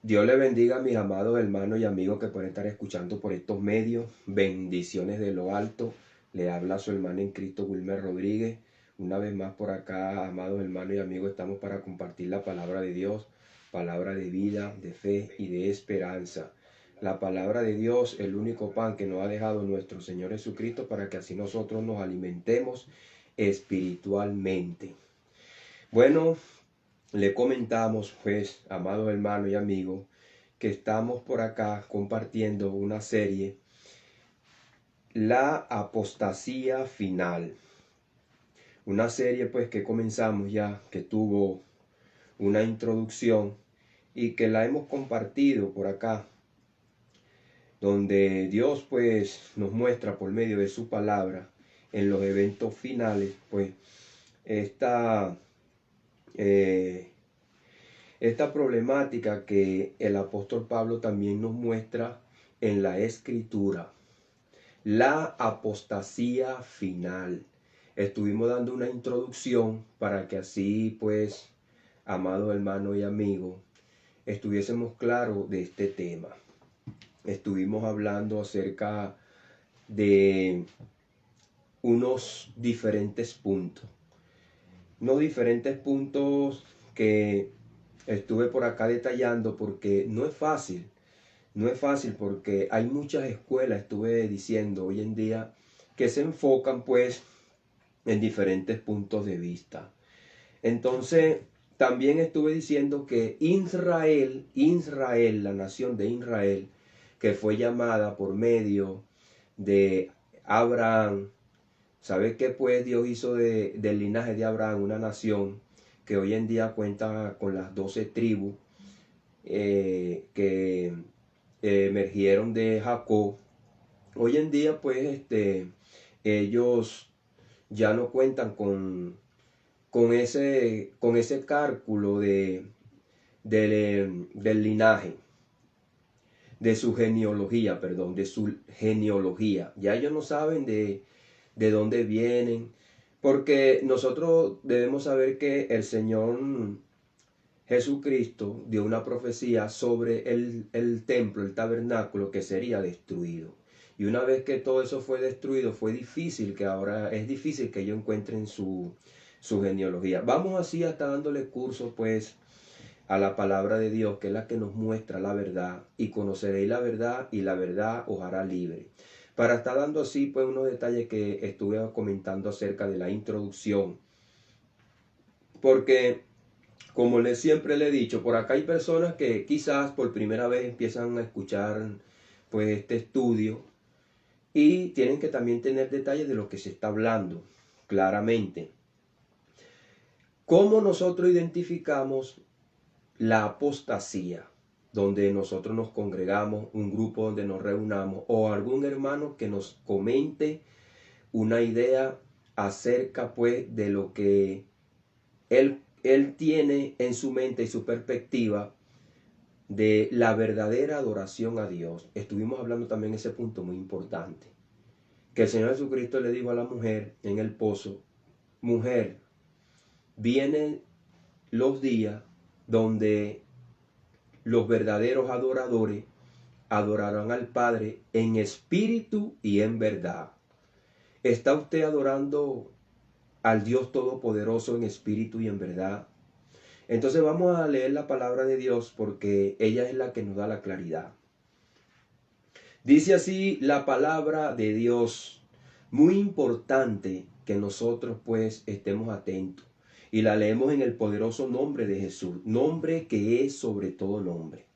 Dios le bendiga a mis amados hermanos y amigos que pueden estar escuchando por estos medios. Bendiciones de lo alto. Le habla su hermano en Cristo, Wilmer Rodríguez. Una vez más por acá, amados hermanos y amigos, estamos para compartir la palabra de Dios, palabra de vida, de fe y de esperanza. La palabra de Dios, el único pan que nos ha dejado nuestro Señor Jesucristo para que así nosotros nos alimentemos espiritualmente. Bueno, le comentamos, pues, amados hermanos y amigos, que estamos por acá compartiendo una serie, La apostasía final. Una serie, pues, que comenzamos ya, que tuvo una introducción y que la hemos compartido por acá, donde Dios, pues, nos muestra por medio de su palabra en los eventos finales, pues, esta esta problemática que el apóstol Pablo también nos muestra en la escritura, la apostasía final. Estuvimos dando una introducción para que así, pues, amado hermano y amigo, estuviésemos claros de este tema. Estuvimos hablando acerca de unos diferentes puntos. Unos diferentes puntos que estuve por acá detallando porque no es fácil. No es fácil porque hay muchas escuelas, estuve diciendo hoy en día, que se enfocan pues en diferentes puntos de vista. Entonces, también estuve diciendo que Israel, la nación de Israel, que fue llamada por medio de Abraham, ¿sabe qué pues Dios hizo del linaje de Abraham una nación que hoy en día cuenta con las 12 tribus que emergieron de Jacob? Hoy en día pues ellos ya no cuentan con ese cálculo del linaje, de su genealogía, perdón, de su genealogía. Ya ellos no saben de dónde vienen, porque nosotros debemos saber que el Señor Jesucristo dio una profecía sobre el templo, el tabernáculo que sería destruido. Y una vez que todo eso fue destruido, es difícil que ellos encuentren su genealogía. Vamos así hasta dándole curso pues a la palabra de Dios, que es la que nos muestra la verdad, y conoceréis la verdad y la verdad os hará libre. Para estar dando así pues unos detalles que estuve comentando acerca de la introducción, porque como siempre le he dicho, por acá hay personas que quizás por primera vez empiezan a escuchar pues este estudio y tienen que también tener detalles de lo que se está hablando claramente. ¿Cómo nosotros identificamos la apostasía? Donde nosotros nos congregamos, un grupo donde nos reunamos o algún hermano que nos comente una idea acerca pues de lo que él tiene en su mente y su perspectiva de la verdadera adoración a Dios. Estuvimos hablando también de ese punto muy importante, que el Señor Jesucristo le dijo a la mujer en el pozo: mujer, vienen los días donde los verdaderos adoradores adorarán al Padre en espíritu y en verdad. ¿Está usted adorando al Dios Todopoderoso en espíritu y en verdad? Entonces vamos a leer la palabra de Dios porque ella es la que nos da la claridad. Dice así la palabra de Dios, muy importante que nosotros pues estemos atentos. Y la leemos en el poderoso nombre de Jesús, nombre que es sobre todo nombre.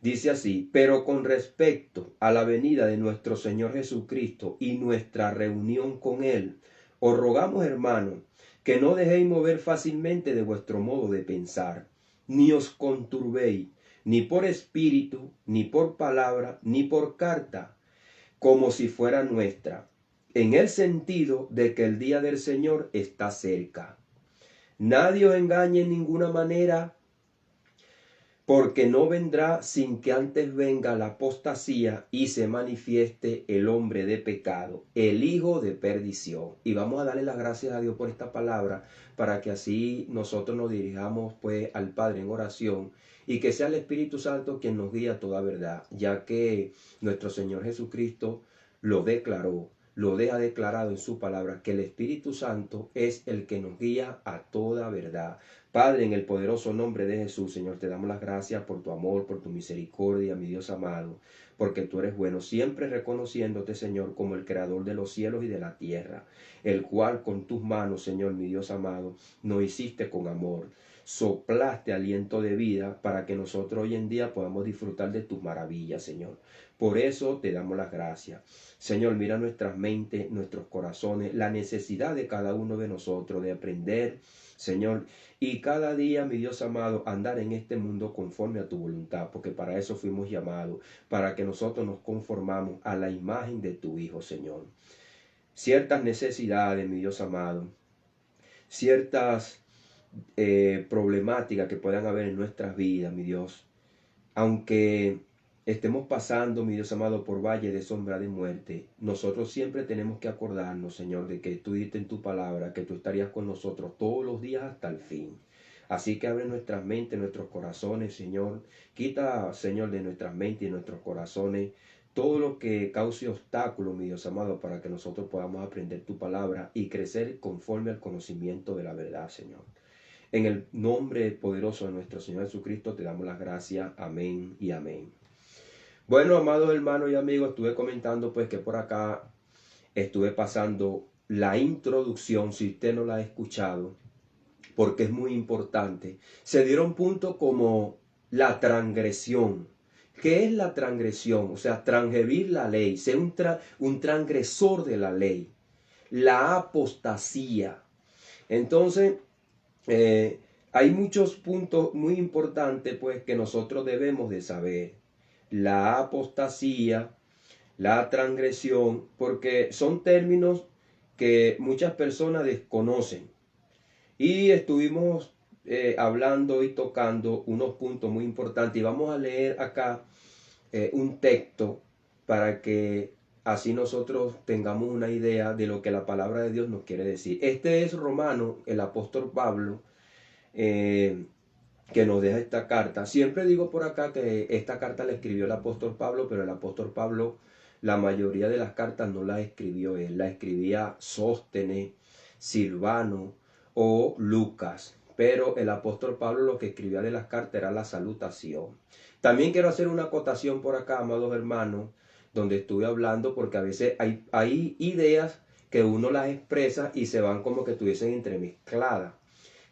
Dice así: pero con respecto a la venida de nuestro Señor Jesucristo y nuestra reunión con Él, os rogamos, hermanos, que no dejéis mover fácilmente de vuestro modo de pensar, ni os conturbéis, ni por espíritu, ni por palabra, ni por carta, como si fuera nuestra, en el sentido de que el día del Señor está cerca. Nadie os engañe en ninguna manera, porque no vendrá sin que antes venga la apostasía y se manifieste el hombre de pecado, el hijo de perdición. Y vamos a darle las gracias a Dios por esta palabra, para que así nosotros nos dirijamos pues al Padre en oración y que sea el Espíritu Santo quien nos guíe a toda verdad, ya que nuestro Señor Jesucristo lo declaró, lo deja declarado en su palabra, que el Espíritu Santo es el que nos guía a toda verdad. Padre, en el poderoso nombre de Jesús, Señor, te damos las gracias por tu amor, por tu misericordia, mi Dios amado, porque tú eres bueno, siempre reconociéndote, Señor, como el creador de los cielos y de la tierra, el cual con tus manos, Señor, mi Dios amado, nos hiciste con amor. Soplaste aliento de vida para que nosotros hoy en día podamos disfrutar de tus maravillas, Señor. Por eso te damos las gracias. Señor, mira nuestras mentes, nuestros corazones, la necesidad de cada uno de nosotros de aprender, Señor, y cada día, mi Dios amado, andar en este mundo conforme a tu voluntad, porque para eso fuimos llamados, para que nosotros nos conformamos a la imagen de tu Hijo, Señor. Ciertas necesidades, mi Dios amado, ciertas problemáticas que puedan haber en nuestras vidas, mi Dios, aunque estemos pasando, mi Dios amado, por valle de sombra de muerte, nosotros siempre tenemos que acordarnos, Señor, de que tú dijiste en tu palabra que tú estarías con nosotros todos los días hasta el fin. Así que abre nuestras mentes, nuestros corazones, Señor. Quita, Señor, de nuestras mentes y nuestros corazones todo lo que cause obstáculos, mi Dios amado, para que nosotros podamos aprender tu palabra y crecer conforme al conocimiento de la verdad, Señor. En el nombre poderoso de nuestro Señor Jesucristo te damos las gracias. Amén y amén. Bueno, amados hermanos y amigos, estuve comentando pues que por acá estuve pasando la introducción, si usted no la ha escuchado, porque es muy importante. Se dieron puntos como la transgresión. ¿Qué es la transgresión? O sea, transgredir la ley, ser un transgresor de la ley. La apostasía. Entonces, hay muchos puntos muy importantes pues que nosotros debemos de saber. La apostasía, la transgresión, porque son términos que muchas personas desconocen. Y estuvimos hablando y tocando unos puntos muy importantes. Y vamos a leer acá un texto para que así nosotros tengamos una idea de lo que la palabra de Dios nos quiere decir. Este es Romano, el apóstol Pablo, que nos deja esta carta. Siempre digo por acá que esta carta la escribió el apóstol Pablo, pero el apóstol Pablo la mayoría de las cartas no las escribió él, la escribía Sóstenes, Silvano o Lucas. Pero el apóstol Pablo lo que escribía de las cartas era la salutación. También quiero hacer una acotación por acá, amados hermanos, donde estuve hablando, porque a veces hay ideas que uno las expresa y se van como que estuviesen entremezcladas.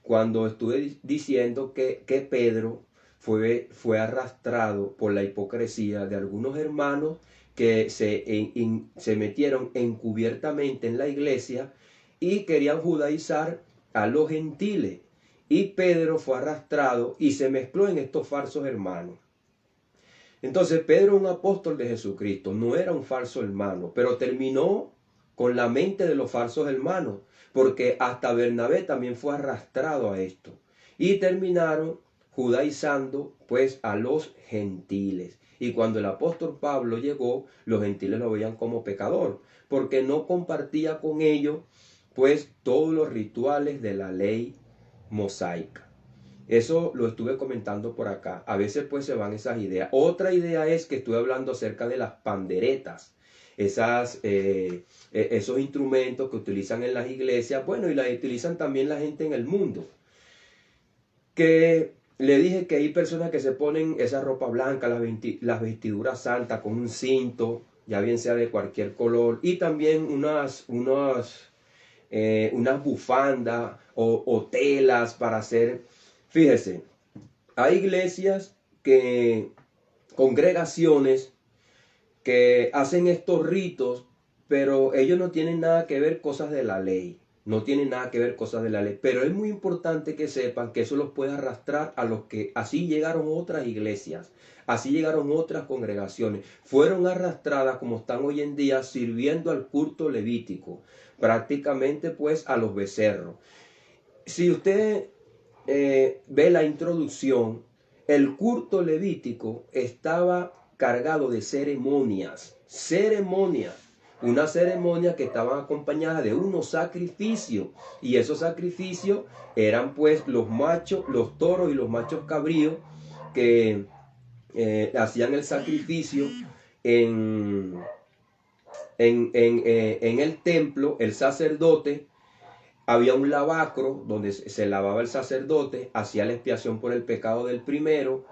Cuando estuve diciendo que Pedro fue arrastrado por la hipocresía de algunos hermanos que se metieron encubiertamente en la iglesia y querían judaizar a los gentiles. Y Pedro fue arrastrado y se mezcló en estos falsos hermanos. Entonces Pedro, un apóstol de Jesucristo, no era un falso hermano, pero terminó con la mente de los falsos hermanos, porque hasta Bernabé también fue arrastrado a esto. Y terminaron judaizando pues a los gentiles. Y cuando el apóstol Pablo llegó, los gentiles lo veían como pecador, porque no compartía con ellos pues todos los rituales de la ley mosaica. Eso lo estuve comentando por acá. A veces pues se van esas ideas. Otra idea es que estuve hablando acerca de las panderetas. Esos instrumentos que utilizan en las iglesias, bueno, y las utilizan también la gente en el mundo. Que le dije que hay personas que se ponen esa ropa blanca, las vestiduras santas con un cinto, ya bien sea de cualquier color, y también unas bufandas o telas para hacer. Fíjese, hay iglesias congregaciones que hacen estos ritos, pero ellos no tienen nada que ver cosas de la ley. No tienen nada que ver cosas de la ley. Pero es muy importante que sepan que eso los puede arrastrar a los que así llegaron otras iglesias. Así llegaron otras congregaciones. Fueron arrastradas como están hoy en día sirviendo al culto levítico. Prácticamente pues a los becerros. Si usted ve la introducción, el culto levítico estaba cargado de ceremonias, una ceremonia que estaban acompañadas de unos sacrificios, y esos sacrificios eran pues los machos, los toros y los machos cabríos que hacían el sacrificio en el templo, el sacerdote, había un lavacro donde se lavaba el sacerdote, hacía la expiación por el pecado del primero,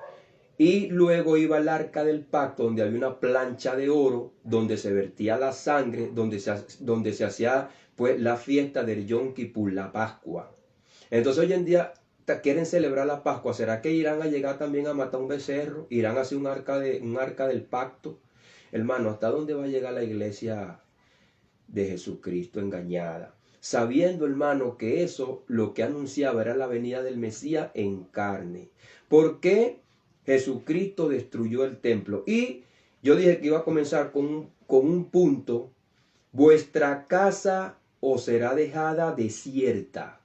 y luego iba al arca del pacto, donde había una plancha de oro, donde se vertía la sangre, donde se hacía pues la fiesta del Yom Kippur, la Pascua. Entonces hoy en día quieren celebrar la Pascua. ¿Será que irán a llegar también a matar un becerro? ¿Irán a hacer un arca del pacto? Hermano, ¿hasta dónde va a llegar la iglesia de Jesucristo engañada? Sabiendo, hermano, que eso lo que anunciaba era la venida del Mesías en carne. ¿Por qué Jesucristo destruyó el templo? Y yo dije que iba a comenzar con un punto. Vuestra casa os será dejada desierta.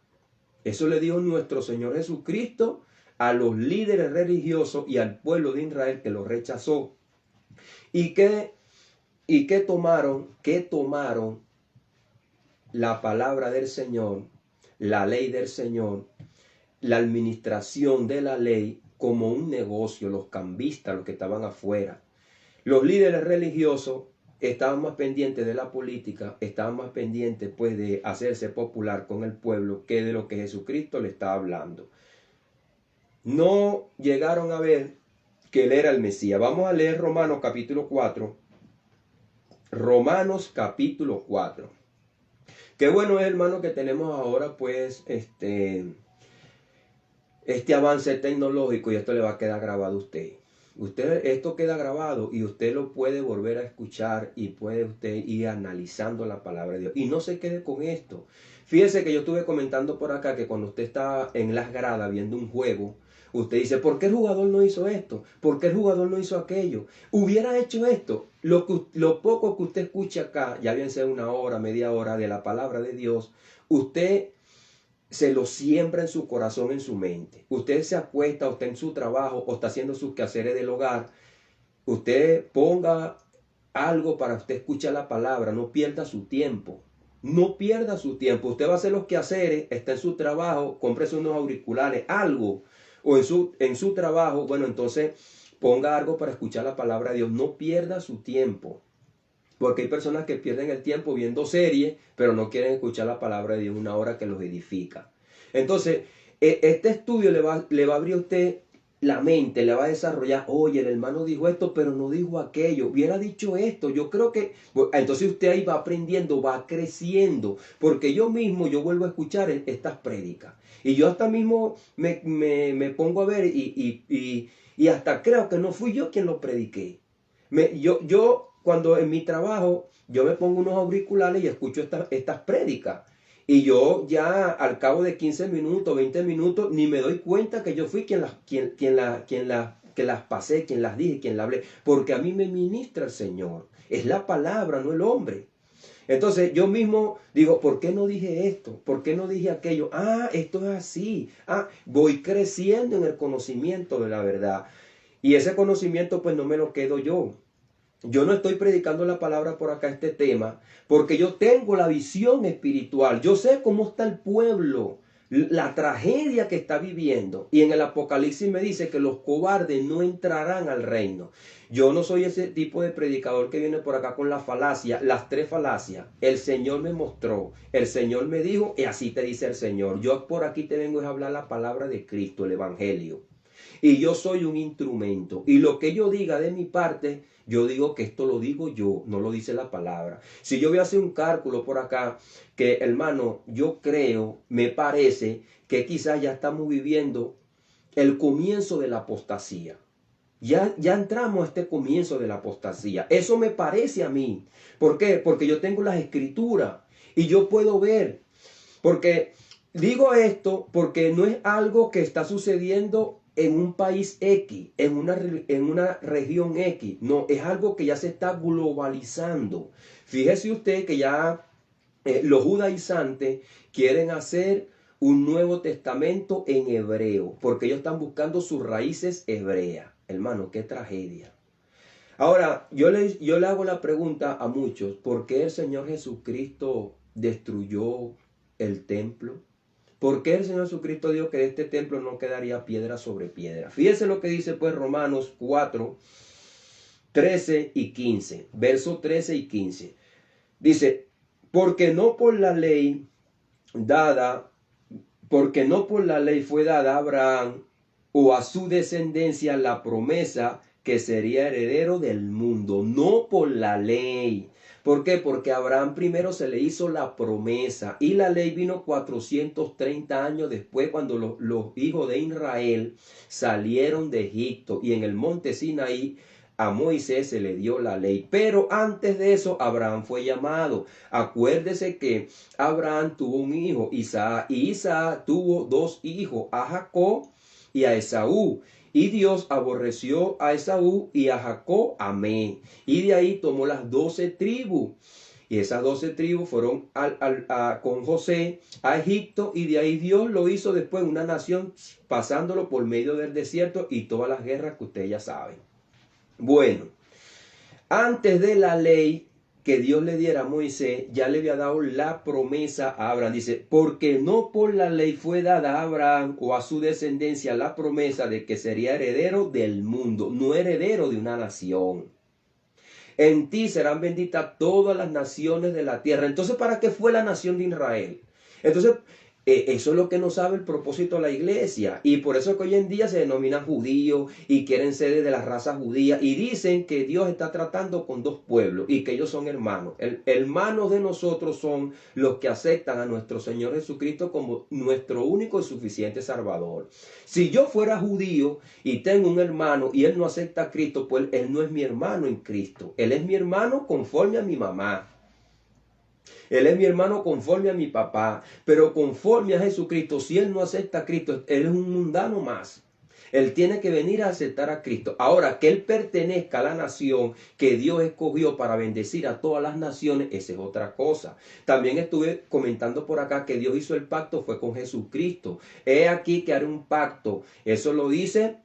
Eso le dijo nuestro Señor Jesucristo a los líderes religiosos y al pueblo de Israel que lo rechazó. ¿Y qué tomaron? ¿Qué tomaron? La palabra del Señor, la ley del Señor, la administración de la ley como un negocio, los cambistas, los que estaban afuera. Los líderes religiosos estaban más pendientes de la política, estaban más pendientes pues de hacerse popular con el pueblo que de lo que Jesucristo le estaba hablando. No llegaron a ver que él era el Mesías. Vamos a leer Romanos capítulo 4. Romanos capítulo 4. Qué bueno es, hermano, que tenemos ahora pues este avance tecnológico, y esto le va a quedar grabado a usted. Esto queda grabado y usted lo puede volver a escuchar y puede usted ir analizando la palabra de Dios. Y no se quede con esto. Fíjese que yo estuve comentando por acá que cuando usted está en las gradas viendo un juego, usted dice, ¿por qué el jugador no hizo esto? ¿Por qué el jugador no hizo aquello? Hubiera hecho esto. Lo poco que usted escuche acá, ya bien sea una hora, media hora de la palabra de Dios, usted se lo siembra en su corazón, en su mente. Usted se acuesta, o está en su trabajo, o está haciendo sus quehaceres del hogar. Usted ponga algo para usted escuchar la palabra. No pierda su tiempo. No pierda su tiempo. Usted va a hacer los quehaceres, está en su trabajo, cómprese unos auriculares, algo. O en su trabajo, bueno, entonces ponga algo para escuchar la palabra de Dios. No pierda su tiempo. Porque hay personas que pierden el tiempo viendo series, pero no quieren escuchar la palabra de Dios una hora que los edifica. Entonces, este estudio le va a abrir a usted la mente, le va a desarrollar, oye, el hermano dijo esto, pero no dijo aquello, hubiera dicho esto. Yo creo que, entonces usted ahí va aprendiendo, va creciendo, porque yo vuelvo a escuchar estas prédicas. Y yo hasta mismo me pongo a ver y hasta creo que no fui yo quien lo prediqué. Cuando en mi trabajo yo me pongo unos auriculares y escucho estas prédicas. Y yo ya al cabo de 15 minutos, 20 minutos, ni me doy cuenta que yo fui quien las pasé, quien las dije, quien las hablé. Porque a mí me ministra el Señor. Es la palabra, no el hombre. Entonces yo mismo digo, ¿por qué no dije esto? ¿Por qué no dije aquello? Ah, esto es así. Ah, voy creciendo en el conocimiento de la verdad. Y ese conocimiento pues no me lo quedo yo. Yo no estoy predicando la palabra por acá, este tema, porque yo tengo la visión espiritual. Yo sé cómo está el pueblo, la tragedia que está viviendo. Y en el Apocalipsis me dice que los cobardes no entrarán al reino. Yo no soy ese tipo de predicador que viene por acá con la falacia, las tres falacias. El Señor me mostró, el Señor me dijo, y así te dice el Señor. Yo por aquí te vengo a hablar la palabra de Cristo, el Evangelio. Y yo soy un instrumento. Y lo que yo diga de mi parte, yo digo que esto lo digo yo, no lo dice la palabra. Si yo voy a hacer un cálculo por acá, que hermano, yo creo, me parece que quizás ya estamos viviendo el comienzo de la apostasía. Ya entramos a este comienzo de la apostasía. Eso me parece a mí. ¿Por qué? Porque yo tengo las escrituras y yo puedo ver. Porque digo esto porque no es algo que está sucediendo en un país X, en una región X. No, es algo que ya se está globalizando. Fíjese usted que ya los judaizantes quieren hacer un Nuevo Testamento en hebreo, porque ellos están buscando sus raíces hebreas. Hermano, qué tragedia. Ahora, yo le hago la pregunta a muchos, ¿por qué el Señor Jesucristo destruyó el templo? ¿Por qué el Señor Jesucristo dijo que de este templo no quedaría piedra sobre piedra? Fíjese lo que dice pues Romanos 4, 13 y 15. Versos 13 y 15. Dice, porque no por la ley fue dada a Abraham o a su descendencia la promesa que sería heredero del mundo, no por la ley. ¿Por qué? Porque a Abraham primero se le hizo la promesa y la ley vino 430 años después, cuando los hijos de Israel salieron de Egipto, y en el monte Sinaí a Moisés se le dio la ley. Pero antes de eso Abraham fue llamado. Acuérdese que Abraham tuvo un hijo, Isaac, y Isaac tuvo dos hijos, a Jacob y a Esaú. Y Dios aborreció a Esaú y a Jacob amé. Y de ahí tomó las 12 tribus. Y esas 12 tribus fueron con José a Egipto. Y de ahí Dios lo hizo después una nación, pasándolo por medio del desierto y todas las guerras que ustedes ya saben. Bueno, antes de la ley que Dios le diera a Moisés, ya le había dado la promesa a Abraham. Dice, porque no por la ley fue dada a Abraham o a su descendencia la promesa de que sería heredero del mundo, no heredero de una nación. En ti serán benditas todas las naciones de la tierra. Entonces, ¿para qué fue la nación de Israel? Entonces, eso es lo que no sabe el propósito de la iglesia. Y por eso que hoy en día se denominan judíos y quieren ser de la raza judía. Y dicen que Dios está tratando con dos pueblos y que ellos son hermanos. Hermanos de nosotros son los que aceptan a nuestro Señor Jesucristo como nuestro único y suficiente Salvador. Si yo fuera judío y tengo un hermano y él no acepta a Cristo, pues él no es mi hermano en Cristo. Él es mi hermano conforme a mi mamá. Él es mi hermano conforme a mi papá, pero conforme a Jesucristo, si él no acepta a Cristo, él es un mundano más. Él tiene que venir a aceptar a Cristo. Ahora, que él pertenezca a la nación que Dios escogió para bendecir a todas las naciones, esa es otra cosa. También estuve comentando por acá que Dios hizo el pacto, fue con Jesucristo. He aquí que haré un pacto. Eso lo dice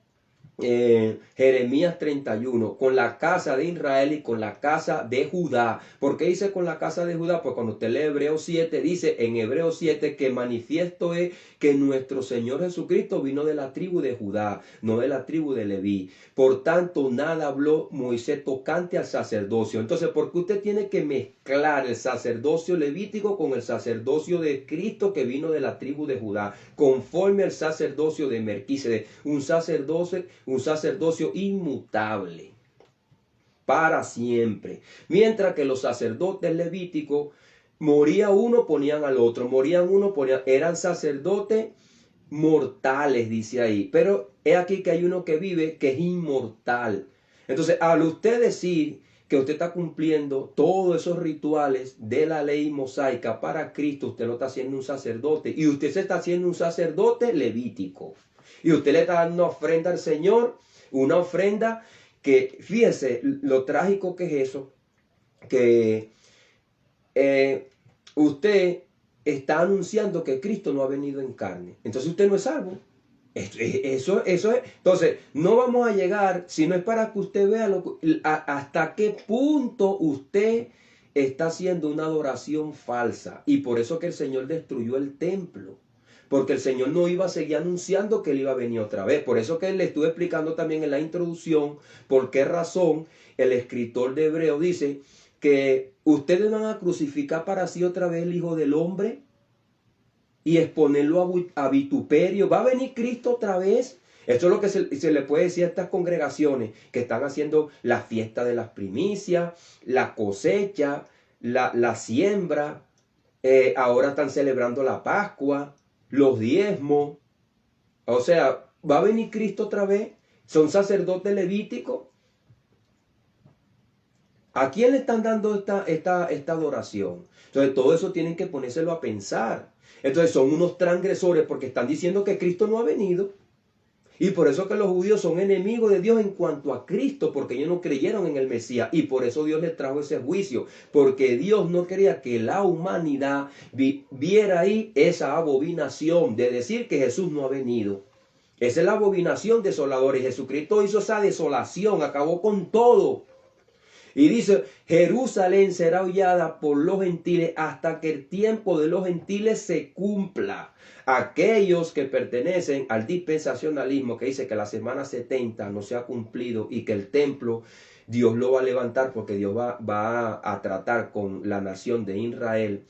Jeremías 31, con la casa de Israel y con la casa de Judá. ¿Por qué dice con la casa de Judá? Pues cuando usted lee Hebreos 7, dice en Hebreos 7 que manifiesto es que nuestro Señor Jesucristo vino de la tribu de Judá, no de la tribu de Leví. Por tanto, nada habló Moisés tocante al sacerdocio. Entonces, ¿por qué usted tiene que mezclar el sacerdocio levítico con el sacerdocio de Cristo que vino de la tribu de Judá, conforme al sacerdocio de Melquisedec, un sacerdocio inmutable para siempre? Mientras que los sacerdotes levíticos, moría uno, ponían al otro, morían uno, ponían, eran sacerdotes mortales, dice ahí. Pero he aquí que hay uno que vive, que es inmortal. Entonces, al usted decir que usted está cumpliendo todos esos rituales de la ley mosaica para Cristo, usted lo está haciendo un sacerdote. Y usted se está haciendo un sacerdote levítico. Y usted le está dando una ofrenda al Señor, una ofrenda que, fíjese lo trágico que es eso, que usted está anunciando que Cristo no ha venido en carne. Entonces usted no es salvo. Eso es. Entonces, no vamos a llegar, si no es para que usted vea hasta qué punto usted está haciendo una adoración falsa. Y por eso que el Señor destruyó el templo. Porque el Señor no iba a seguir anunciando que Él iba a venir otra vez. Por eso que le estuve explicando también en la introducción por qué razón el escritor de Hebreo dice que ustedes van a crucificar para sí otra vez el Hijo del Hombre y exponerlo a vituperio. ¿Va a venir Cristo otra vez? Esto es lo que se le puede decir a estas congregaciones que están haciendo la fiesta de las primicias, la cosecha, la siembra. Ahora están celebrando la Pascua, los diezmos. O sea, ¿va a venir Cristo otra vez? ¿Son sacerdotes levíticos? ¿A quién le están dando esta adoración? Entonces todo eso tienen que ponérselo a pensar. Entonces son unos transgresores porque están diciendo que Cristo no ha venido. Y por eso que los judíos son enemigos de Dios en cuanto a Cristo, porque ellos no creyeron en el Mesías. Y por eso Dios les trajo ese juicio, porque Dios no quería que la humanidad viera ahí esa abominación de decir que Jesús no ha venido. Esa es la abominación desoladora. Y Jesucristo hizo esa desolación, acabó con todo. Y dice, Jerusalén será hollada por los gentiles hasta que el tiempo de los gentiles se cumpla. Aquellos que pertenecen al dispensacionalismo, que dice que la semana 70 no se ha cumplido y que el templo Dios lo va a levantar porque Dios va a tratar con la nación de Israel,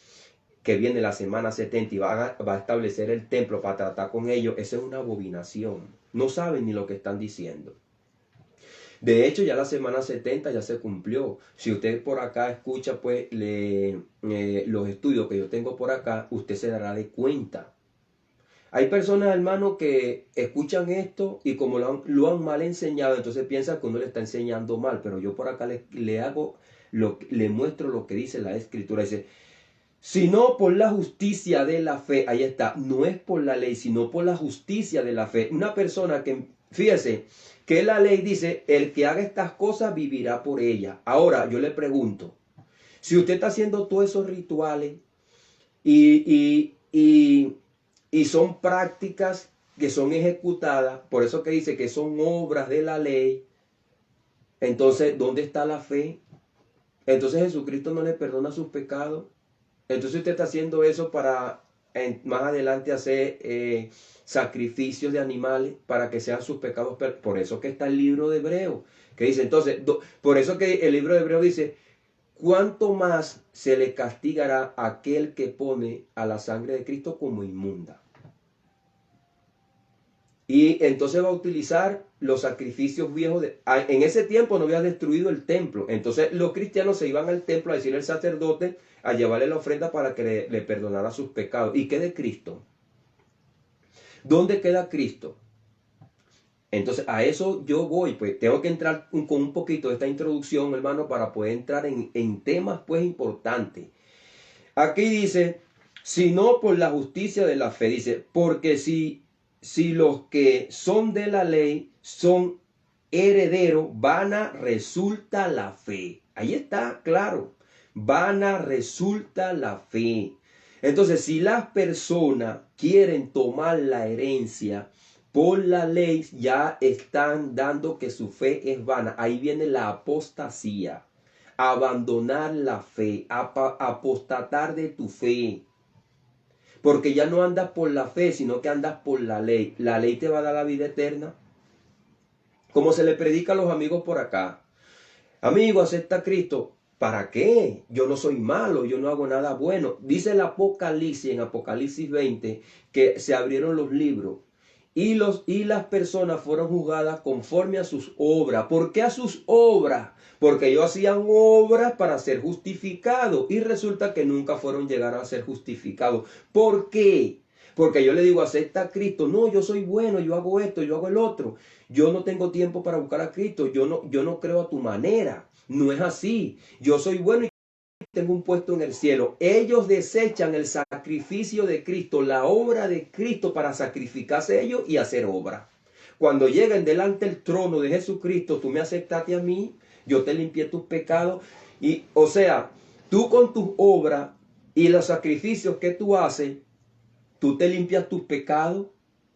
que viene la semana 70 y va a establecer el templo para tratar con ellos. Esa es una abominación. No saben ni lo que están diciendo. De hecho, ya la semana 70 ya se cumplió. Si usted por acá escucha pues los estudios que yo tengo por acá, usted se dará de cuenta. Hay personas, hermano, que escuchan esto y como lo han mal enseñado, entonces piensan que uno le está enseñando mal. Pero yo por acá le muestro lo que dice la Escritura. Dice, sino por la justicia de la fe. Ahí está. No es por la ley, sino por la justicia de la fe. Una persona que, fíjese, que la ley dice, el que haga estas cosas vivirá por ellas. Ahora, yo le pregunto, si usted está haciendo todos esos rituales y son prácticas que son ejecutadas, por eso que dice que son obras de la ley, entonces, ¿dónde está la fe? Entonces Jesucristo no le perdona sus pecados. Entonces usted está haciendo eso para más adelante hacer sacrificios de animales para que sean sus pecados. Por eso que está el libro de Hebreo, que dice entonces, por eso que el libro de Hebreo dice, ¿cuánto más se le castigará a aquel que pone a la sangre de Cristo como inmunda? Y entonces va a utilizar los sacrificios viejos. En ese tiempo no había destruido el templo. Entonces los cristianos se iban al templo a decirle al sacerdote, a llevarle la ofrenda para que le perdonara sus pecados. ¿Y qué de Cristo? ¿Dónde queda Cristo? Entonces a eso yo voy, pues tengo que entrar con un poquito de esta introducción, hermano, para poder entrar en temas pues importantes. Aquí dice, sino por la justicia de la fe, dice, porque si los que son de la ley son herederos, vana resulta la fe. Ahí está, claro. Vana resulta la fe. Entonces, si las personas quieren tomar la herencia por la ley, ya están dando que su fe es vana. Ahí viene la apostasía. Abandonar la fe, apostatar de tu fe. Porque ya no andas por la fe, sino que andas por la ley. La ley te va a dar la vida eterna. Como se le predica a los amigos por acá. Amigo, acepta a Cristo. ¿Para qué? Yo no soy malo, yo no hago nada bueno. Dice el Apocalipsis, en Apocalipsis 20, que se abrieron los libros. Y las personas fueron juzgadas conforme a sus obras. ¿Por qué a sus obras? Porque ellos hacían obras para ser justificados. Y resulta que nunca fueron llegar a ser justificados. ¿Por qué? Porque yo le digo, acepta a Cristo. No, yo soy bueno, yo hago esto, yo hago el otro. Yo no tengo tiempo para buscar a Cristo. Yo no creo a tu manera. No es así. Yo soy bueno y tengo un puesto en el cielo. Ellos desechan el sacrificio de Cristo, la obra de Cristo para sacrificarse ellos y hacer obra. Cuando lleguen delante del trono de Jesucristo, tú me aceptaste a mí, yo te limpié tus pecados. Y, o sea, tú con tus obras y los sacrificios que tú haces, tú te limpias tus pecados.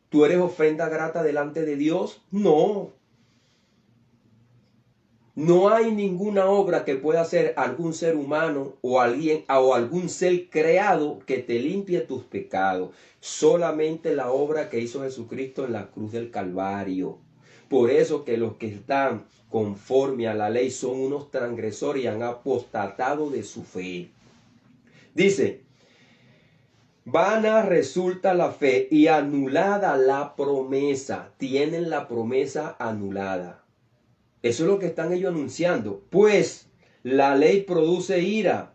¿Tú eres ofrenda grata delante de Dios? No. No hay ninguna obra que pueda hacer algún ser humano o algún ser creado que te limpie tus pecados. Solamente la obra que hizo Jesucristo en la cruz del Calvario. Por eso que los que están conforme a la ley son unos transgresores y han apostatado de su fe. Dice, vana resulta la fe y anulada la promesa. Tienen la promesa anulada. Eso es lo que están ellos anunciando. Pues la ley produce ira,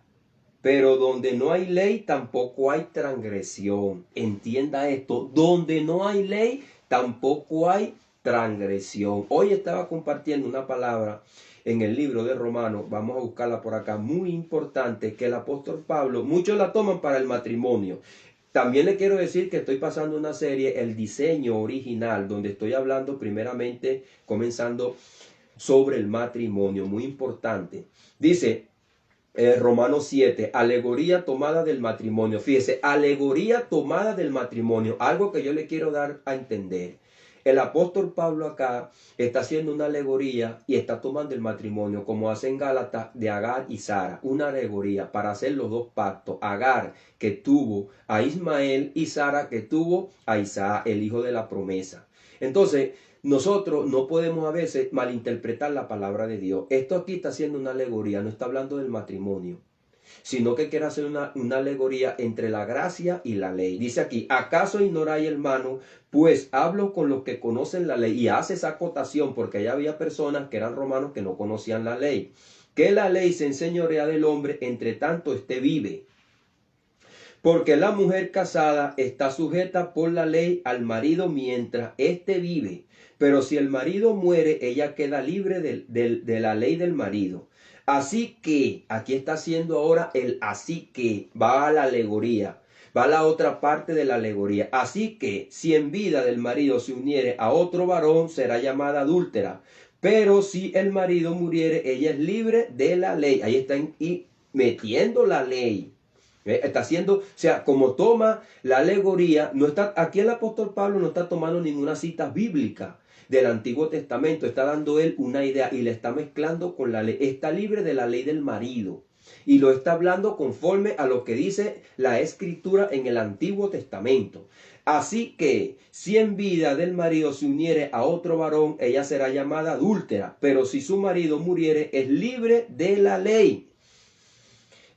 pero donde no hay ley tampoco hay transgresión. Entienda esto, donde no hay ley tampoco hay transgresión. Hoy estaba compartiendo una palabra en el libro de Romanos, vamos a buscarla por acá, muy importante, que el apóstol Pablo, muchos la toman para el matrimonio. También le quiero decir que estoy pasando una serie, El Diseño Original, donde estoy hablando primeramente, comenzando sobre el matrimonio, muy importante. Dice Romanos 7, alegoría tomada del matrimonio. Fíjese, alegoría tomada del matrimonio, algo que yo le quiero dar a entender. el apóstol Pablo acá está haciendo una alegoría y está tomando el matrimonio, como hace en Gálatas, de Agar y Sara, una alegoría para hacer los dos pactos. Agar, que tuvo a Ismael, y Sara, que tuvo a Isaac, el hijo de la promesa. Entonces, nosotros no podemos a veces malinterpretar la palabra de Dios. Esto aquí está haciendo una alegoría, no está hablando del matrimonio, sino que quiere hacer una alegoría entre la gracia y la ley. Dice aquí, ¿acaso ignoráis, hermano? Pues hablo con los que conocen la ley. Y hace esa acotación porque ya había personas que eran romanos que no conocían la ley. Que la ley se enseñorea del hombre, entre tanto éste vive. Porque la mujer casada está sujeta por la ley al marido mientras éste vive. Pero si el marido muere, ella queda libre de la ley del marido. Así que, aquí está haciendo ahora el así que, va a la alegoría, va a la otra parte de la alegoría. Así que, si en vida del marido se uniere a otro varón, será llamada adúltera. Pero si el marido muriere, ella es libre de la ley. Ahí está metiendo la ley. Está haciendo, o sea, como toma la alegoría, no está, aquí el apóstol Pablo no está tomando ninguna cita bíblica del Antiguo Testamento, está dando él una idea y le está mezclando con la ley. Está libre de la ley del marido y lo está hablando conforme a lo que dice la Escritura en el Antiguo Testamento. Así que, si en vida del marido se uniere a otro varón, ella será llamada adúltera, pero si su marido muriere, es libre de la ley.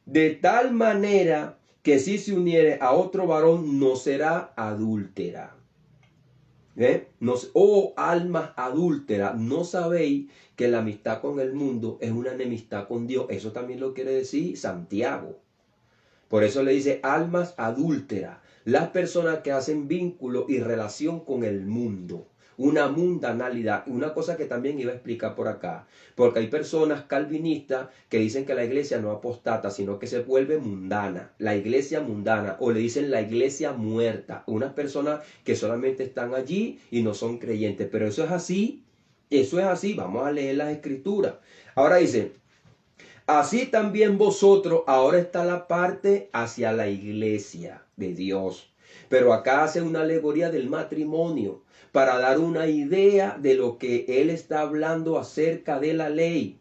De tal manera que si se uniere a otro varón, no será adúltera. Oh almas adúlteras, ¿no sabéis que la amistad con el mundo es una enemistad con Dios? Eso también lo quiere decir Santiago. Por eso le dice almas adúlteras, las personas que hacen vínculo y relación con el mundo. Una mundanalidad, una cosa que también iba a explicar por acá, porque hay personas calvinistas que dicen que la iglesia no apostata, sino que se vuelve mundana, la iglesia mundana, o le dicen la iglesia muerta, unas personas que solamente están allí y no son creyentes, pero eso es así, vamos a leer las escrituras. Ahora dice, así también vosotros, ahora está la parte hacia la iglesia de Dios, pero acá hace una alegoría del matrimonio, para dar una idea de lo que él está hablando acerca de la ley.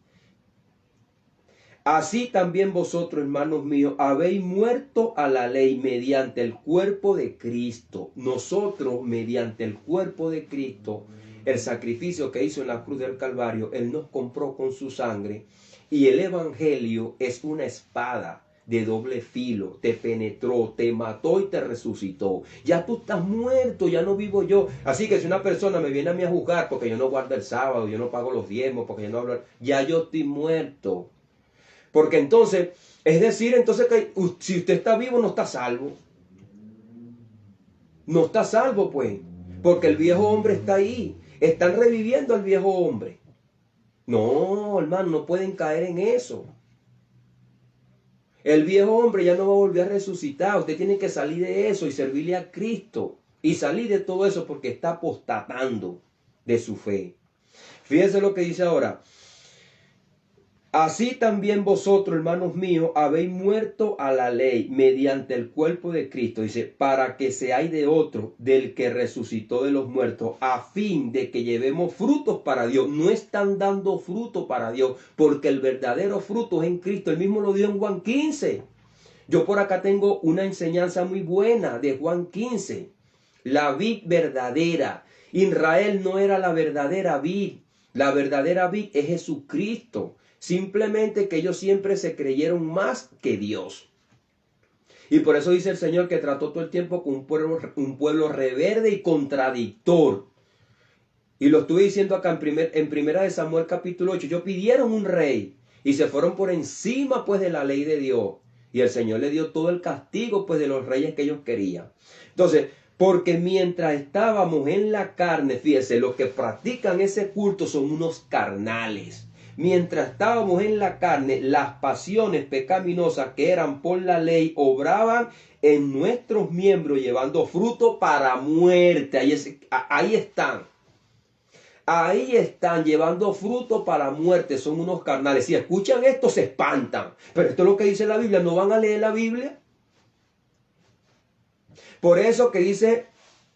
Así también vosotros, hermanos míos, habéis muerto a la ley mediante el cuerpo de Cristo. Nosotros, mediante el cuerpo de Cristo, el sacrificio que hizo en la cruz del Calvario, él nos compró con su sangre. Y el evangelio es una espada de doble filo, te penetró, te mató y te resucitó. Ya tú estás muerto, ya no vivo yo. Así que si una persona me viene a mí a juzgar porque yo no guardo el sábado, yo no pago los diezmos, porque yo no hablo, ya yo estoy muerto. Porque entonces, es decir, entonces que si usted está vivo no está salvo. No está salvo, pues, porque el viejo hombre está ahí. Están reviviendo al viejo hombre. No, hermano, no pueden caer en eso. El viejo hombre ya no va a volver a resucitar. Usted tiene que salir de eso y servirle a Cristo. Y salir de todo eso porque está apostatando de su fe. Fíjense lo que dice ahora. Así también vosotros, hermanos míos, habéis muerto a la ley mediante el cuerpo de Cristo. Dice, para que seáis de otro, del que resucitó de los muertos, a fin de que llevemos frutos para Dios. No están dando fruto para Dios, porque el verdadero fruto es en Cristo. Él mismo lo dio en Juan 15. Yo por acá tengo una enseñanza muy buena de Juan 15. La vid verdadera. Israel no era la verdadera vid. La verdadera vid es Jesucristo. Simplemente que ellos siempre se creyeron más que Dios. Y por eso dice el Señor que trató todo el tiempo con un pueblo reverde y contradictor. Y lo estuve diciendo acá en primera de Samuel capítulo 8. Ellos pidieron un rey y se fueron por encima pues de la ley de Dios. Y el Señor le dio todo el castigo pues de los reyes que ellos querían. Entonces, porque mientras estábamos en la carne, fíjense, los que practican ese culto son unos carnales. Mientras estábamos en la carne, las pasiones pecaminosas que eran por la ley obraban en nuestros miembros llevando fruto para muerte. Ahí están. Ahí están llevando fruto para muerte. Son unos carnales. Si escuchan esto se espantan. Pero esto es lo que dice la Biblia. ¿No van a leer la Biblia? Por eso que dice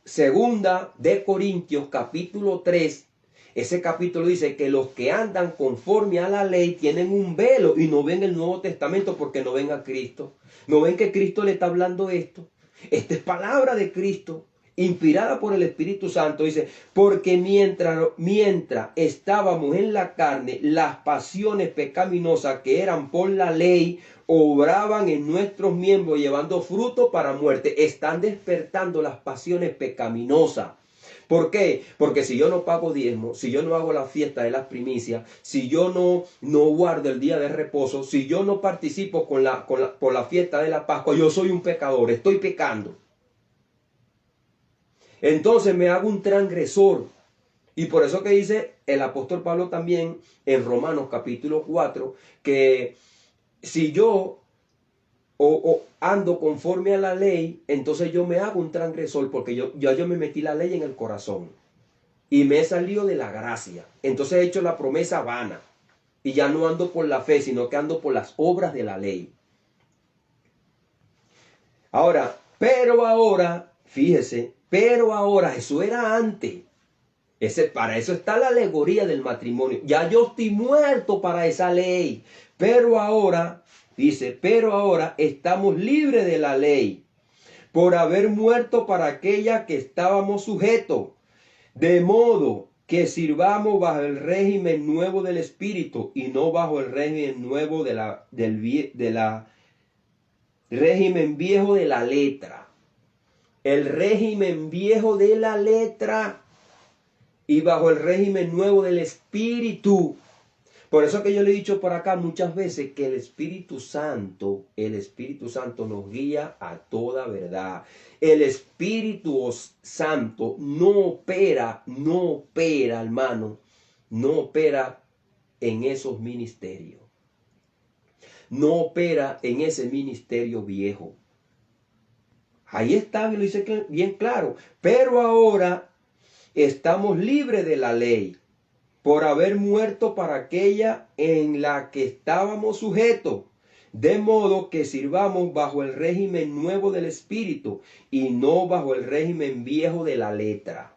Segunda de Corintios capítulo 3, ese capítulo dice que los que andan conforme a la ley tienen un velo y no ven el Nuevo Testamento porque no ven a Cristo. No ven que Cristo le está hablando esto. Esta es palabra de Cristo, inspirada por el Espíritu Santo. Dice, porque mientras estábamos en la carne, las pasiones pecaminosas que eran por la ley obraban en nuestros miembros llevando fruto para muerte. Están despertando las pasiones pecaminosas. ¿Por qué? Porque si yo no pago diezmo, si yo no hago la fiesta de las primicias, si yo no guardo el día de reposo, si yo no participo por la fiesta de la Pascua, yo soy un pecador, estoy pecando. Entonces me hago un transgresor. Y por eso que dice el apóstol Pablo también en Romanos capítulo 4, que si yo ando conforme a la ley, entonces yo me hago un transgresor porque yo me metí la ley en el corazón y me he salido de la gracia. Entonces he hecho la promesa vana y ya no ando por la fe, sino que ando por las obras de la ley. Pero ahora, fíjese, eso era antes. Para eso está la alegoría del matrimonio. Ya yo estoy muerto para esa ley. Pero ahora, dice, estamos libres de la ley por haber muerto para aquella que estábamos sujetos. De modo que sirvamos bajo el régimen nuevo del Espíritu y no bajo el régimen nuevo régimen viejo de la letra. El régimen viejo de la letra y bajo el régimen nuevo del Espíritu. Por eso que yo le he dicho por acá muchas veces que el Espíritu Santo nos guía a toda verdad. El Espíritu Santo no opera, hermano, no opera en esos ministerios. No opera en ese ministerio viejo. Ahí está, lo dice bien claro. Pero ahora estamos libres de la ley por haber muerto para aquella en la que estábamos sujetos, de modo que sirvamos bajo el régimen nuevo del Espíritu y no bajo el régimen viejo de la letra.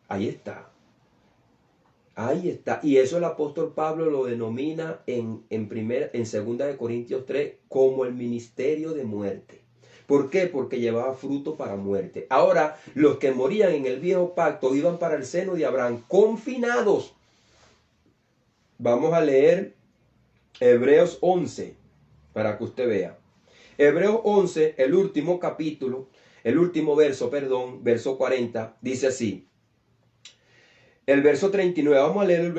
Ahí está. Ahí está. Y eso el apóstol Pablo lo denomina en 2 de Corintios 3 como el ministerio de muerte. ¿Por qué? Porque llevaba fruto para muerte. Ahora, los que morían en el viejo pacto iban para el seno de Abraham confinados. Vamos a leer Hebreos 11 para que usted vea. Hebreos 11, el último verso, verso 40, dice así. El verso 39, vamos a leer el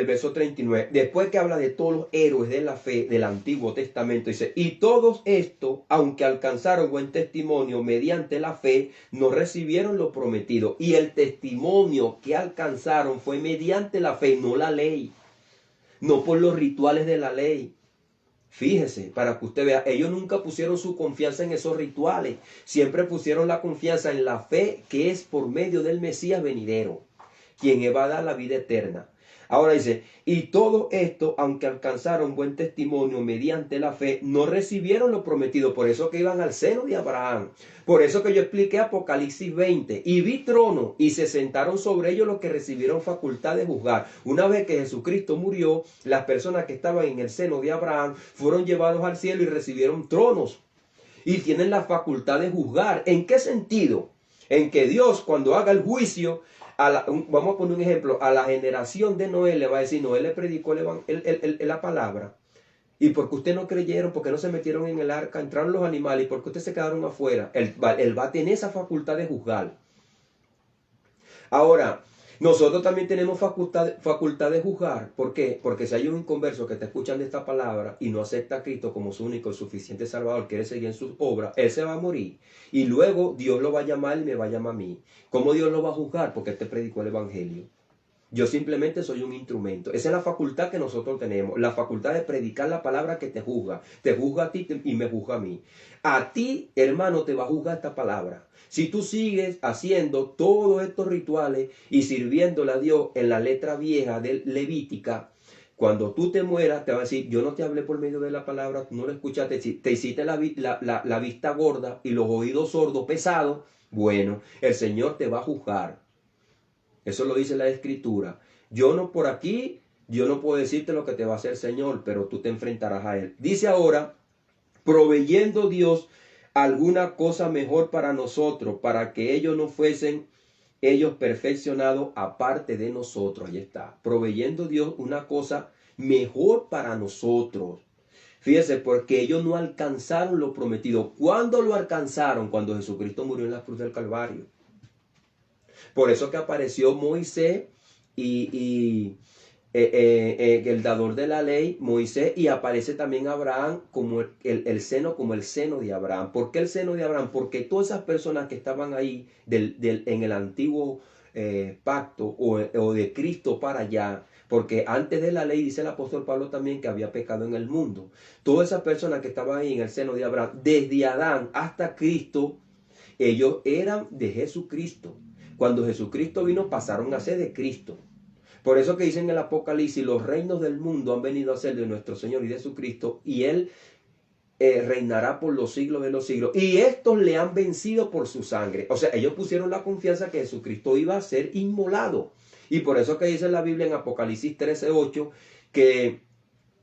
verso 39. Después que habla de todos los héroes de la fe del Antiguo Testamento, dice, y todos estos, aunque alcanzaron buen testimonio mediante la fe, no recibieron lo prometido. Y el testimonio que alcanzaron fue mediante la fe, no la ley. No por los rituales de la ley. Fíjese, para que usted vea, ellos nunca pusieron su confianza en esos rituales. Siempre pusieron la confianza en la fe que es por medio del Mesías venidero, quien va a dar la vida eterna. Ahora dice, y todo esto, aunque alcanzaron buen testimonio mediante la fe, no recibieron lo prometido. Por eso que iban al seno de Abraham. Por eso que yo expliqué Apocalipsis 20. Y vi trono y se sentaron sobre ellos los que recibieron facultad de juzgar. Una vez que Jesucristo murió, las personas que estaban en el seno de Abraham fueron llevados al cielo y recibieron tronos. Y tienen la facultad de juzgar. ¿En qué sentido? En que Dios, cuando haga el juicio, vamos a poner un ejemplo, a la generación de Noé le va a decir, Noé le predicó la palabra. ¿Y por qué ustedes no creyeron? ¿Por qué no se metieron en el arca? Entraron los animales. ¿Y por qué ustedes se quedaron afuera? Él va a tener esa facultad de juzgar. Ahora, nosotros también tenemos facultad de juzgar. ¿Por qué? Porque si hay un inconverso que está escuchando esta palabra y no acepta a Cristo como su único y suficiente Salvador, quiere seguir en sus obras, él se va a morir. Y luego Dios lo va a llamar y me va a llamar a mí. ¿Cómo Dios lo va a juzgar? Porque él te predicó el Evangelio. Yo simplemente soy un instrumento. Esa es la facultad que nosotros tenemos. La facultad de predicar la palabra que te juzga. Te juzga a ti y me juzga a mí. A ti, hermano, te va a juzgar esta palabra. Si tú sigues haciendo todos estos rituales y sirviéndole a Dios en la letra vieja de Levítica, Cuando tú te mueras, te va a decir, yo no te hablé por medio de la palabra, tú no lo escuchaste, te hiciste la vista gorda y los oídos sordos, pesados. Bueno, el Señor te va a juzgar. Eso lo dice la Escritura. Yo no por aquí, yo no puedo decirte lo que te va a hacer el Señor, pero tú te enfrentarás a Él. Dice ahora, proveyendo Dios alguna cosa mejor para nosotros, para que ellos no fuesen ellos perfeccionados aparte de nosotros. Ahí está, proveyendo Dios una cosa mejor para nosotros. Fíjese, porque ellos no alcanzaron lo prometido. ¿Cuándo lo alcanzaron? Cuando Jesucristo murió en la cruz del Calvario. Por eso que apareció Moisés y el dador de la ley, Moisés, y aparece también Abraham como el seno, como el seno de Abraham. ¿Por qué el seno de Abraham? Porque todas esas personas que estaban ahí en el antiguo pacto o de Cristo para allá, porque antes de la ley dice el apóstol Pablo también que había pecado en el mundo. Todas esas personas que estaban ahí en el seno de Abraham, desde Adán hasta Cristo, ellos eran de Jesucristo. Cuando Jesucristo vino, pasaron a ser de Cristo. Por eso que dice en el Apocalipsis, los reinos del mundo han venido a ser de nuestro Señor y de Jesucristo, y Él reinará por los siglos de los siglos. Y estos le han vencido por su sangre. O sea, ellos pusieron la confianza que Jesucristo iba a ser inmolado. Y por eso que dice la Biblia en Apocalipsis 13:8, que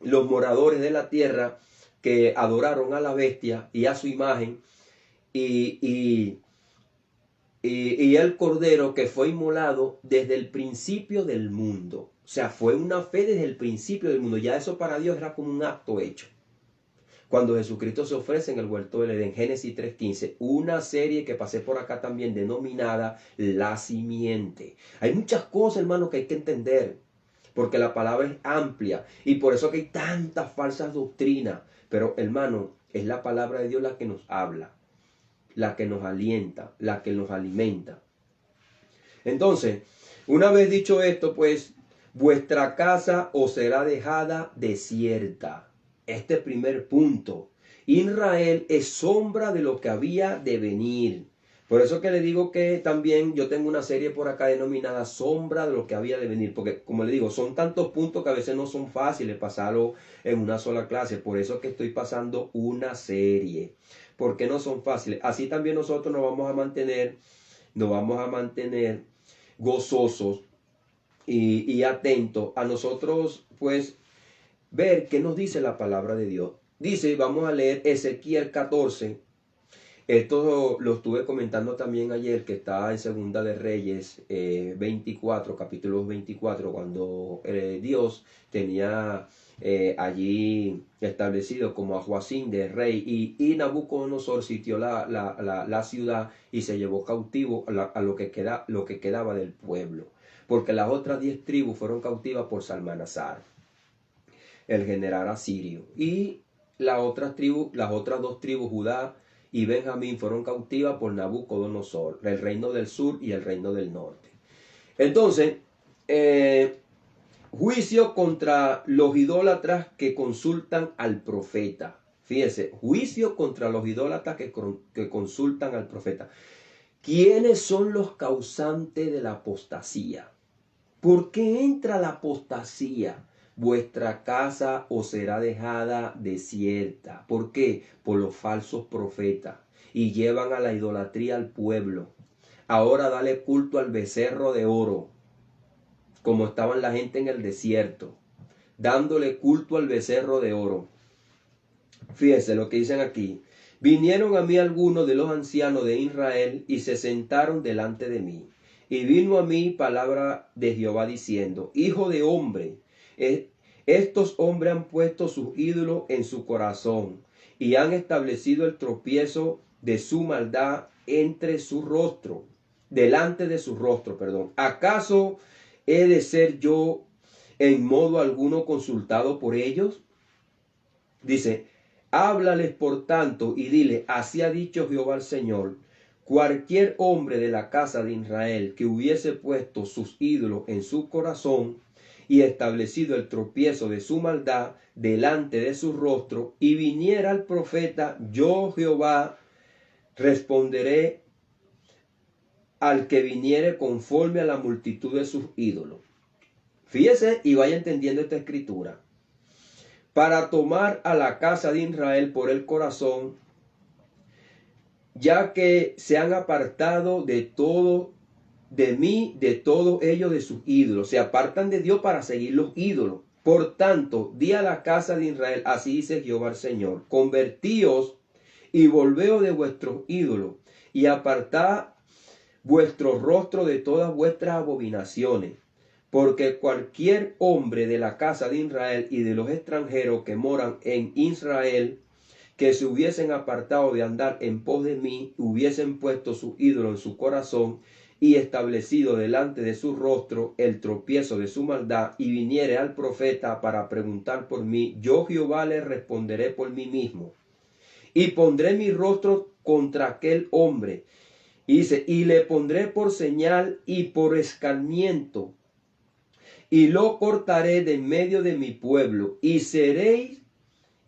los moradores de la tierra que adoraron a la bestia y a su imagen, y el cordero que fue inmolado desde el principio del mundo. O sea, fue una fe desde el principio del mundo. Ya eso para Dios era como un acto hecho. Cuando Jesucristo se ofrece en el huerto del Edén, Génesis 3:15, una serie que pasé por acá también denominada La Simiente. Hay muchas cosas, hermano, que hay que entender, porque la palabra es amplia y por eso que hay tantas falsas doctrinas. Pero, hermano, es la palabra de Dios la que nos habla, la que nos alienta, la que nos alimenta. Entonces, una vez dicho esto, pues, vuestra casa os será dejada desierta. Este primer punto. Israel es sombra de lo que había de venir. Por eso que le digo que también yo tengo una serie por acá denominada Sombra de lo que había de venir. Porque, como le digo, son tantos puntos que a veces no son fáciles pasarlo en una sola clase. Por eso que estoy pasando una serie. Porque no son fáciles. Así también nosotros nos vamos a mantener gozosos y atentos a nosotros, pues, ver qué nos dice la palabra de Dios. Dice, vamos a leer Ezequiel 14. Esto lo estuve comentando también ayer, que está en Segunda de Reyes 24, capítulo 24, cuando Dios tenía allí establecido como a Joacim de rey, y Nabucodonosor sitió la ciudad y se llevó cautivo a lo que quedaba del pueblo, porque las otras 10 tribus fueron cautivas por Salmanasar, el general asirio, y las otras 2 tribus, Judá y Benjamín, fueron cautivas por Nabucodonosor, el reino del sur y el reino del norte. Entonces, juicio contra los idólatras que consultan al profeta. Fíjese, juicio contra los idólatras que consultan al profeta. ¿Quiénes son los causantes de la apostasía? ¿Por qué entra la apostasía? Vuestra casa os será dejada desierta. ¿Por qué? Por los falsos profetas. Y llevan a la idolatría al pueblo. Ahora dale culto al becerro de oro, como estaban la gente en el desierto, dándole culto al becerro de oro. Fíjense lo que dicen aquí. Vinieron a mí algunos de los ancianos de Israel y se sentaron delante de mí. Y vino a mí palabra de Jehová diciendo, hijo de hombre, estos hombres han puesto sus ídolos en su corazón y han establecido el tropiezo de su maldad entre su rostro, delante de su rostro, perdón. ¿Acaso he de ser yo en modo alguno consultado por ellos? Dice, háblales por tanto y dile, así ha dicho Jehová el Señor, cualquier hombre de la casa de Israel que hubiese puesto sus ídolos en su corazón y establecido el tropiezo de su maldad delante de su rostro, y viniera al profeta, yo Jehová responderé al que viniere conforme a la multitud de sus ídolos. Fíjese y vaya entendiendo esta escritura. Para tomar a la casa de Israel por el corazón, ya que se han apartado de todo, de mí, de todos ellos, de sus ídolos. Se apartan de Dios para seguir los ídolos. Por tanto, di a la casa de Israel, así dice Jehová el Señor, convertíos y volveos de vuestros ídolos, y apartad vuestro rostro de todas vuestras abominaciones. Porque cualquier hombre de la casa de Israel y de los extranjeros que moran en Israel, que se hubiesen apartado de andar en pos de mí, hubiesen puesto su ídolo en su corazón y establecido delante de su rostro el tropiezo de su maldad, y viniere al profeta para preguntar por mí, yo Jehová le responderé por mí mismo, y pondré mi rostro contra aquel hombre, y dice, y le pondré por señal y por escarmiento, y lo cortaré de en medio de mi pueblo, y seréis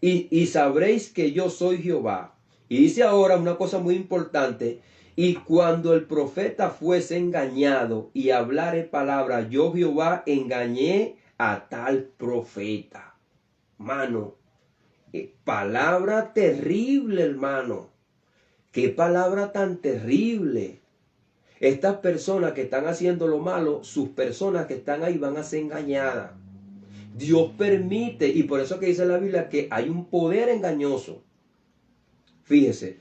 y sabréis que yo soy Jehová. Y dice ahora una cosa muy importante, y cuando el profeta fuese engañado y hablare palabra, yo Jehová engañé a tal profeta. Mano, palabra terrible, hermano. Qué palabra tan terrible. Estas personas que están haciendo lo malo, sus personas que están ahí van a ser engañadas. Dios permite, y por eso que dice la Biblia que hay un poder engañoso. Fíjese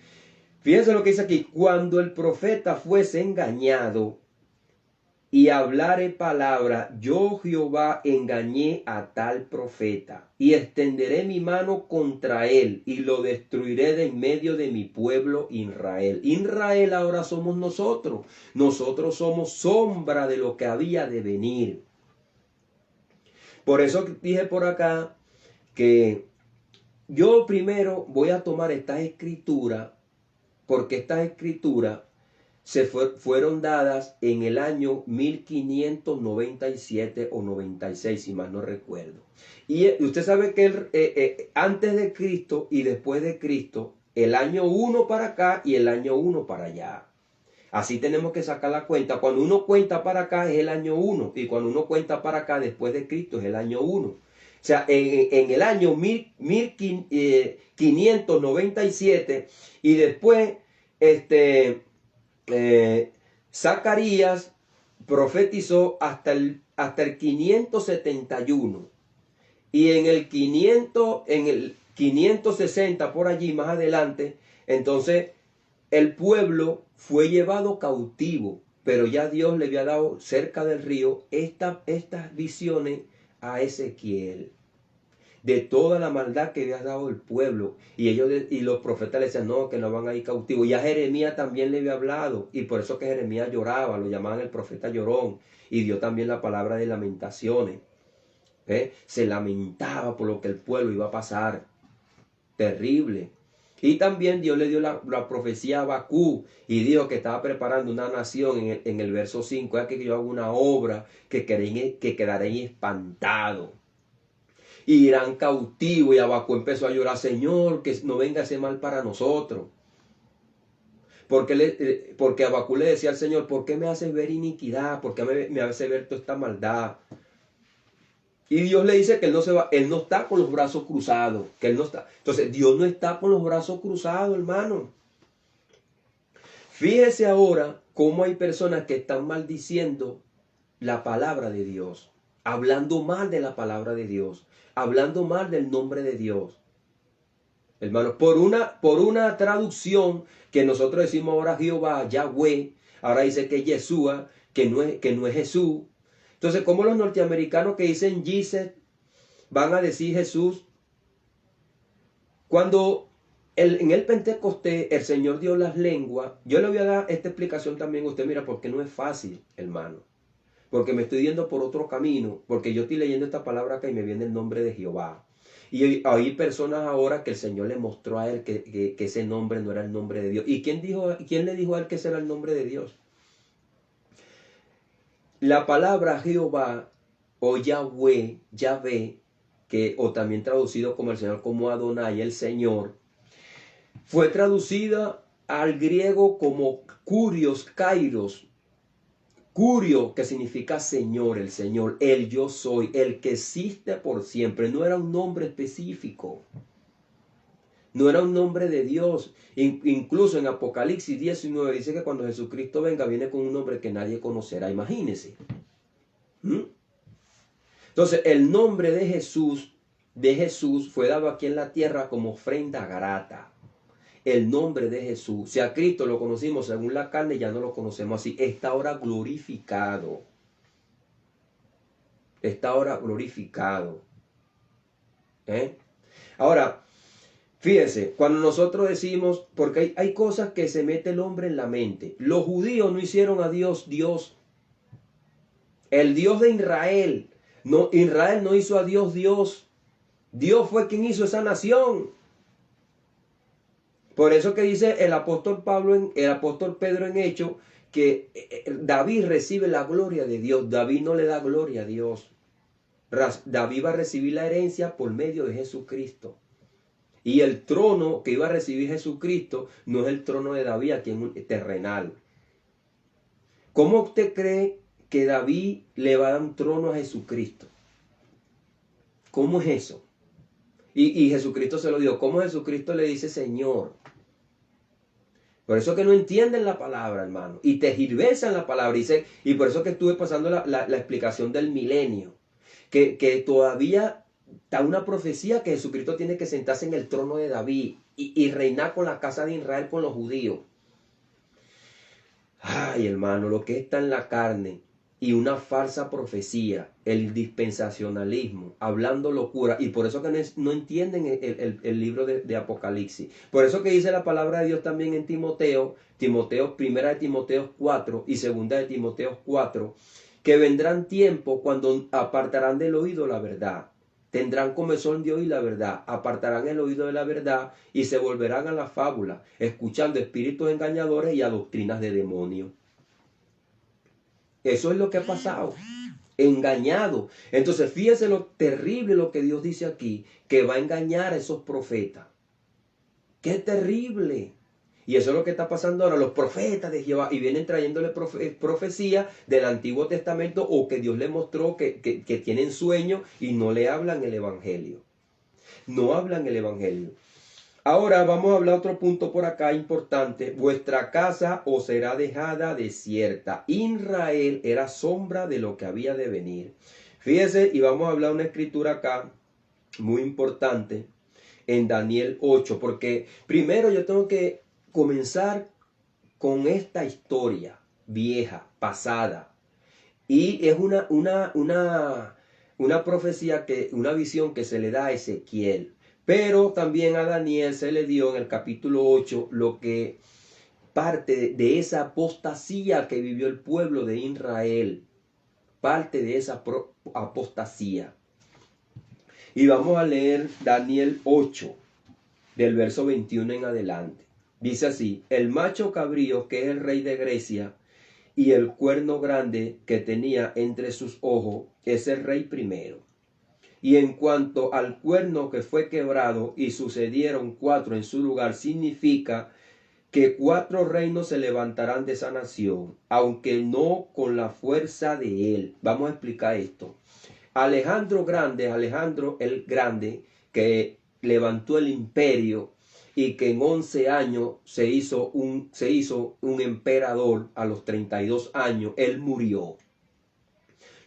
lo que dice aquí, cuando el profeta fuese engañado y hablare palabra, yo Jehová engañé a tal profeta, y extenderé mi mano contra él, y lo destruiré de en medio de mi pueblo Israel. Israel ahora somos nosotros. Nosotros somos sombra de lo que había de venir. Por eso dije por acá que yo primero voy a tomar estas escrituras, porque estas escrituras fueron dadas en el año 1597 o 96, si mal no recuerdo. Y usted sabe que antes de Cristo y después de Cristo, el año 1 para acá y el año 1 para allá. Así tenemos que sacar la cuenta. Cuando uno cuenta para acá es el año 1, y cuando uno cuenta para acá después de Cristo es el año 1. O sea, en el año 1597 y después Zacarías profetizó hasta el 571. Y en el 560 por allí más adelante, entonces el pueblo fue llevado cautivo, pero ya Dios le había dado cerca del río estas visiones a Ezequiel de toda la maldad que había dado el pueblo, y los profetas le decían no, que no van a ir cautivos. Y a Jeremías también le había hablado, y por eso que Jeremías lloraba, lo llamaban el profeta llorón, y dio también la palabra de lamentaciones. Se lamentaba por lo que el pueblo iba a pasar, terrible. Y también Dios le dio la profecía a Habacuc y dijo que estaba preparando una nación en el verso 5, es que yo hago una obra que quedaréis espantados. Y irán cautivos, y Habacuc empezó a llorar, Señor, que no venga ese mal para nosotros. Porque Habacuc le decía al Señor, ¿por qué me haces ver iniquidad? ¿Por qué me haces ver toda esta maldad? Y Dios le dice que él no se va, él no está con los brazos cruzados, que él no está. Entonces, Dios no está con los brazos cruzados, hermano. Fíjese ahora cómo hay personas que están maldiciendo la palabra de Dios, hablando mal de la palabra de Dios, hablando mal del nombre de Dios. Hermano, por una traducción que nosotros decimos ahora Jehová, Yahweh, ahora dice que es Yeshua, que no es Jesús. Entonces, ¿cómo los norteamericanos que dicen Jesus van a decir Jesús? Cuando en el Pentecostés el Señor dio las lenguas, yo le voy a dar esta explicación también a usted, mira, porque no es fácil, hermano. Porque me estoy yendo por otro camino, porque yo estoy leyendo esta palabra acá y me viene el nombre de Jehová. Y hay personas ahora que el Señor le mostró a él que ese nombre no era el nombre de Dios. ¿Y quién le dijo a él que ese era el nombre de Dios? La palabra Jehová o Yahweh, Yahvé, o también traducido como el Señor, como Adonai, el Señor, fue traducida al griego como Kurios, Kairos. Curio, que significa Señor, el Señor, el yo soy, el que existe por siempre. No era un nombre específico. No era un nombre de Dios. Incluso en Apocalipsis 19 dice que cuando Jesucristo venga, viene con un nombre que nadie conocerá. Imagínense. Entonces, el nombre de Jesús fue dado aquí en la tierra como ofrenda grata. El nombre de Jesús. Si a Cristo lo conocimos según la carne, ya no lo conocemos así. Está ahora glorificado. Está ahora glorificado. Ahora, fíjense, cuando nosotros decimos, porque hay cosas que se mete el hombre en la mente. Los judíos no hicieron a Dios Dios. El Dios de Israel. No, Israel no hizo a Dios Dios. Dios fue quien hizo esa nación. Por eso que dice el apóstol Pedro en Hechos, que David recibe la gloria de Dios. David no le da gloria a Dios. David va a recibir la herencia por medio de Jesucristo. Y el trono que iba a recibir Jesucristo no es el trono de David aquí en terrenal. ¿Cómo usted cree que David le va a dar un trono a Jesucristo? ¿Cómo es eso? Y Jesucristo se lo dio. ¿Cómo Jesucristo le dice Señor? Por eso que no entienden la palabra, hermano. Y tergiversan la palabra. Y por eso que estuve pasando la explicación del milenio. Que todavía está una profecía que Jesucristo tiene que sentarse en el trono de David y reinar con la casa de Israel, con los judíos. Ay, hermano, lo que está en la carne y una falsa profecía, el dispensacionalismo, hablando locura. Y por eso que no entienden el libro de Apocalipsis. Por eso que dice la palabra de Dios también en Timoteo, primera de Timoteo 4 y segunda de Timoteo 4, que vendrán tiempos cuando apartarán del oído la verdad. Tendrán comezón de oír la verdad, apartarán el oído de la verdad y se volverán a la fábula, escuchando espíritus engañadores y a doctrinas de demonios. Eso es lo que ha pasado. Engañado. Entonces fíjense lo terrible lo que Dios dice aquí, que va a engañar a esos profetas. ¡Qué terrible! Y eso es lo que está pasando ahora, los profetas de Jehová, y vienen trayéndole profecía del Antiguo Testamento o que Dios le mostró que tienen sueño y no le hablan el Evangelio. No hablan el Evangelio. Ahora vamos a hablar otro punto por acá importante. Vuestra casa os será dejada desierta. Israel era sombra de lo que había de venir. Fíjese, y vamos a hablar una escritura acá muy importante en Daniel 8, porque primero yo tengo que comenzar con esta historia vieja, pasada. Y es una profecía, una visión que se le da a Ezequiel. Pero también a Daniel se le dio en el capítulo 8 lo que parte de esa apostasía que vivió el pueblo de Israel. Parte de esa apostasía. Y vamos a leer Daniel 8, del verso 21 en adelante. Dice así: el macho cabrío, que es el rey de Grecia, y el cuerno grande que tenía entre sus ojos, es el rey primero. Y en cuanto al cuerno que fue quebrado y sucedieron 4 en su lugar, significa que 4 reinos se levantarán de esa nación, aunque no con la fuerza de él. Vamos a explicar esto. Alejandro el Grande, que levantó el imperio y que en 11 años se hizo un emperador. A los 32 años él murió.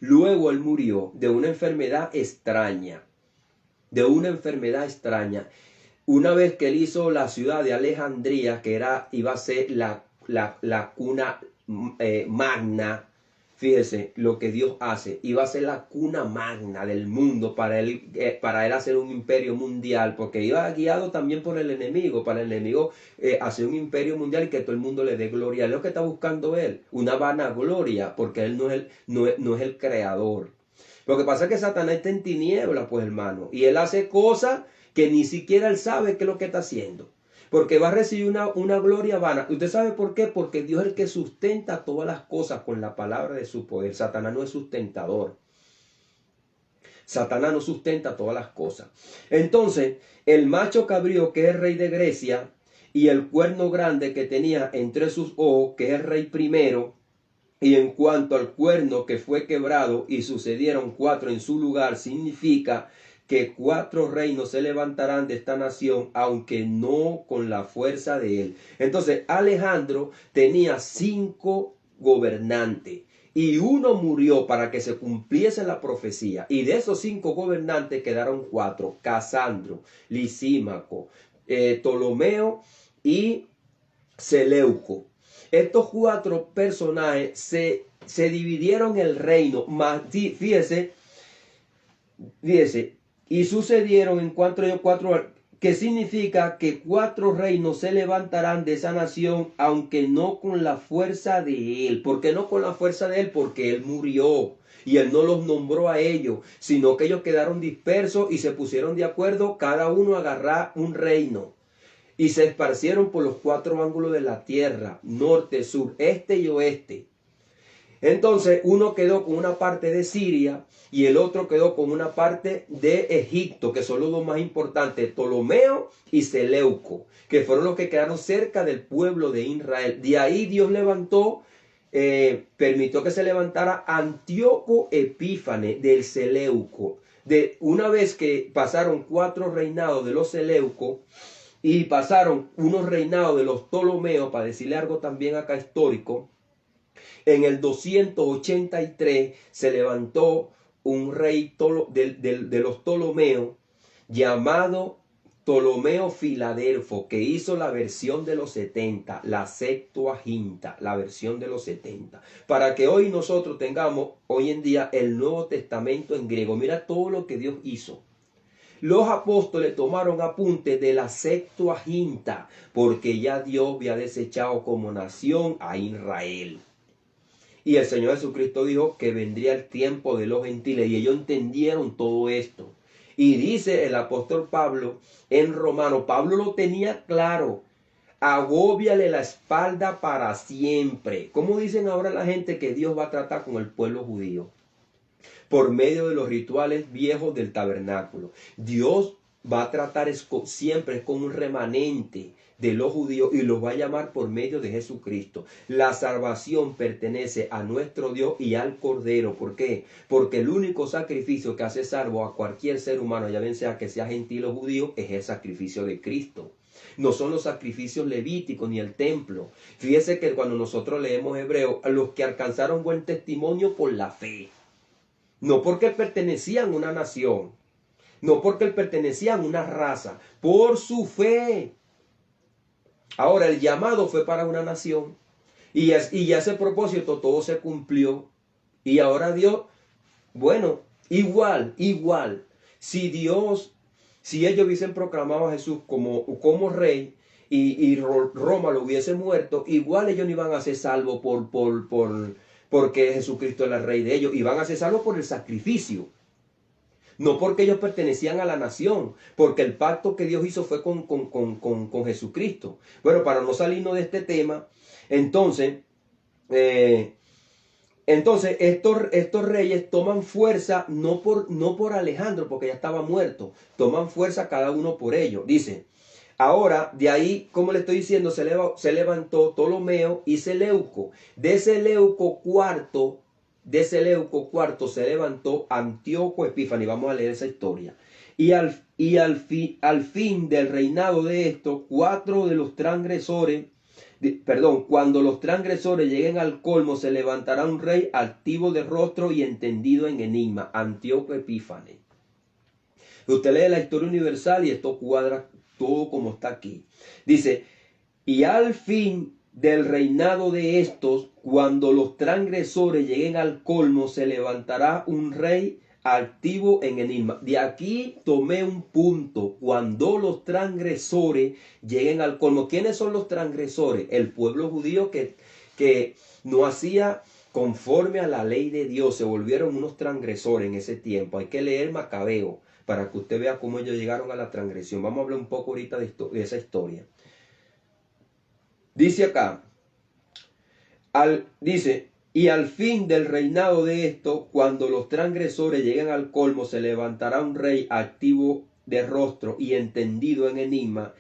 Luego él murió de una enfermedad extraña. Una vez que él hizo la ciudad de Alejandría, que iba a ser la cuna magna. Fíjese lo que Dios hace. Iba a ser la cuna magna del mundo para él hacer un imperio mundial, porque iba guiado también por el enemigo, para el enemigo hacer un imperio mundial y que todo el mundo le dé gloria. Es lo que está buscando él, una vanagloria, porque él no es el creador. Lo que pasa es que Satanás está en tinieblas, pues, hermano, y él hace cosas que ni siquiera él sabe qué es lo que está haciendo. Porque va a recibir una gloria vana. ¿Usted sabe por qué? Porque Dios es el que sustenta todas las cosas con la palabra de su poder. Satanás no es sustentador. Satanás no sustenta todas las cosas. Entonces, el macho cabrío, que es el rey de Grecia, y el cuerno grande que tenía entre sus ojos, que es el rey primero, Y en cuanto al cuerno que fue quebrado y sucedieron 4 en su lugar, significa que 4 reinos se levantarán de esta nación, aunque no con la fuerza de él. Entonces Alejandro tenía 5 gobernantes y uno murió para que se cumpliese la profecía. Y de esos 5 gobernantes quedaron 4: Casandro, Lisímaco, Ptolomeo y Seleuco. Estos 4 personajes se dividieron el reino, fíjese, y sucedieron en cuanto a ellos 4, que significa que 4 reinos se levantarán de esa nación, aunque no con la fuerza de él. ¿Por qué no con la fuerza de él? Porque él murió y él no los nombró a ellos, sino que ellos quedaron dispersos y se pusieron de acuerdo, cada uno agarrar un reino. Y se esparcieron por los 4 ángulos de la tierra, norte, sur, este y oeste. Entonces uno quedó con una parte de Siria y el otro quedó con una parte de Egipto, que son los 2 más importantes, Ptolomeo y Seleuco, que fueron los que quedaron cerca del pueblo de Israel. De ahí Dios levantó, permitió que se levantara Antíoco Epífanes del Seleuco. Una vez que pasaron 4 reinados de los Seleucos, y pasaron unos reinados de los Ptolomeos, para decirle algo también acá histórico, en el 283 se levantó un rey de los Ptolomeos llamado Ptolomeo Filadelfo, que hizo la versión de los 70, la Septuaginta, la versión de los 70, para que hoy nosotros tengamos hoy en día el Nuevo Testamento en griego. Mira todo lo que Dios hizo. Los apóstoles tomaron apunte de la Septuaginta, porque ya Dios había desechado como nación a Israel. Y el Señor Jesucristo dijo que vendría el tiempo de los gentiles, y ellos entendieron todo esto. Y dice el apóstol Pablo en Romano, Pablo lo tenía claro: agóbiale la espalda para siempre. ¿Cómo dicen ahora la gente que Dios va a tratar con el pueblo judío? Por medio de los rituales viejos del tabernáculo. Dios va a tratar siempre con un remanente de los judíos y los va a llamar por medio de Jesucristo. La salvación pertenece a nuestro Dios y al Cordero. ¿Por qué? Porque el único sacrificio que hace salvo a cualquier ser humano, ya bien sea que sea gentil o judío, es el sacrificio de Cristo. No son los sacrificios levíticos ni el templo. Fíjese que cuando nosotros leemos Hebreo, a los que alcanzaron buen testimonio por la fe, no porque pertenecían a una nación, no porque pertenecían a una raza, por su fe. Ahora el llamado fue para una nación y ese propósito todo se cumplió. Y ahora Dios, bueno, igual, si ellos hubiesen proclamado a Jesús como rey y Roma lo hubiese muerto, igual ellos no iban a ser salvos porque Jesucristo era el rey de ellos, iban a ser salvos por el sacrificio. No porque ellos pertenecían a la nación, porque el pacto que Dios hizo fue con Jesucristo. Bueno, para no salirnos de este tema, entonces estos reyes toman fuerza no por Alejandro, porque ya estaba muerto, toman fuerza cada uno por ellos. Dice, ahora, de ahí, como le estoy diciendo, se levantó Ptolomeo y Seleuco. De Seleuco cuarto se levantó Antíoco Epífanes. Vamos a leer esa historia. Y al fin del reinado de estos, cuando los transgresores lleguen al colmo, se levantará un rey altivo de rostro y entendido en enigma, Antíoco Epífanes. Usted lee la historia universal y esto cuadra todo como está aquí. Dice, y al fin del reinado de estos, cuando los transgresores lleguen al colmo, se levantará un rey altivo en enigma. De aquí tomé un punto: cuando los transgresores lleguen al colmo. ¿Quiénes son los transgresores? El pueblo judío que no hacía conforme a la ley de Dios. Se volvieron unos transgresores en ese tiempo. Hay que leer Macabeo para que usted vea cómo ellos llegaron a la transgresión. Vamos a hablar un poco ahorita de esa historia. Dice acá, y al fin del reinado de esto, cuando los transgresores lleguen al colmo, se levantará un rey activo de rostro y entendido en enigma,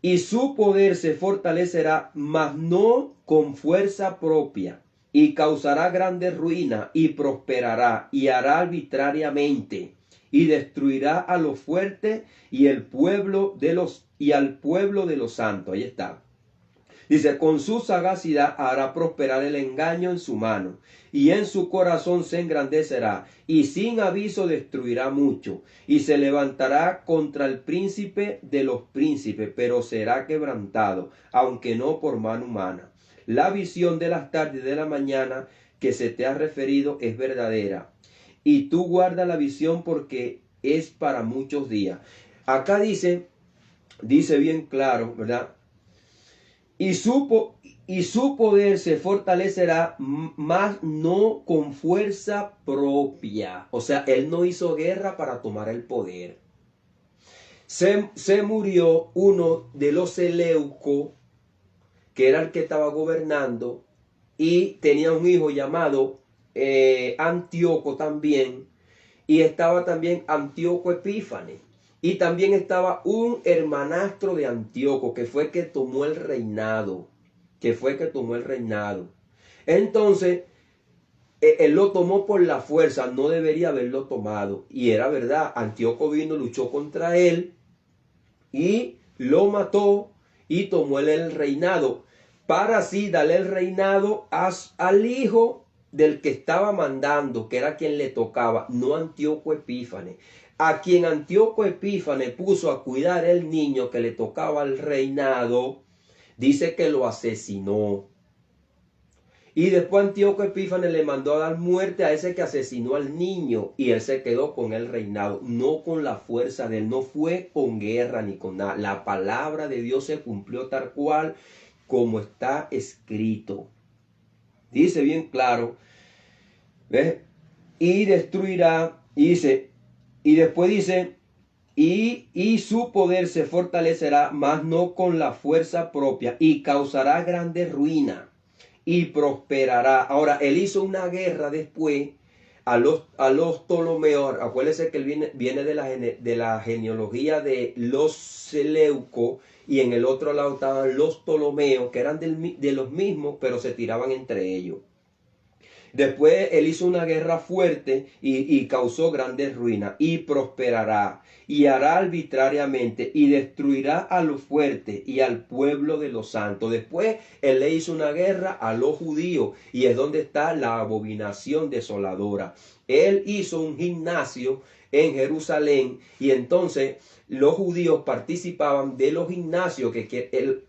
y su poder se fortalecerá, mas no con fuerza propia. y causará grande ruina y prosperará y hará arbitrariamente y destruirá a los fuertes y al pueblo de los santos. Ahí está. Dice, con su sagacidad hará prosperar el engaño en su mano, y en su corazón se engrandecerá, y sin aviso destruirá mucho, y se levantará contra el príncipe de los príncipes, pero será quebrantado, aunque no por mano humana. La visión de las tardes y de la mañana que se te ha referido es verdadera, y tú guarda la visión porque es para muchos días. Acá dice bien claro, ¿verdad? Y su poder se fortalecerá, mas no con fuerza propia. O sea, él no hizo guerra para tomar el poder. Se murió uno de los Seleucos, que era el que estaba gobernando, y tenía un hijo llamado Antíoco también, y estaba también Antíoco Epífanes. Y también estaba un hermanastro de Antíoco, que fue que tomó el reinado. Entonces, él lo tomó por la fuerza, no debería haberlo tomado. Y era verdad, Antíoco vino, luchó contra él y lo mató y tomó él el reinado. Para así darle el reinado al hijo del que estaba mandando, que era quien le tocaba, no Antíoco Epífanes. A quien Antíoco Epífanes puso a cuidar el niño que le tocaba el reinado, dice que lo asesinó. Y después Antíoco Epífanes le mandó a dar muerte a ese que asesinó al niño, y él se quedó con el reinado, no con la fuerza de él, no fue con guerra ni con nada. La palabra de Dios se cumplió tal cual como está escrito. Dice bien claro, ¿ves? Y destruirá, y dice, y después dice, y su poder se fortalecerá, mas no con la fuerza propia, y causará grande ruina, y prosperará. Ahora, él hizo una guerra después a los Ptolomeos. Acuérdense que él viene de la genealogía de los Seleucos, y en el otro lado estaban los Ptolomeos, que eran de los mismos, pero se tiraban entre ellos. Después él hizo una guerra fuerte y causó grandes ruinas, y prosperará y hará arbitrariamente y destruirá a los fuertes y al pueblo de los santos. Después él le hizo una guerra a los judíos, y es donde está la abominación desoladora. Él hizo un gimnasio en Jerusalén, y entonces los judíos participaban de los gimnasios,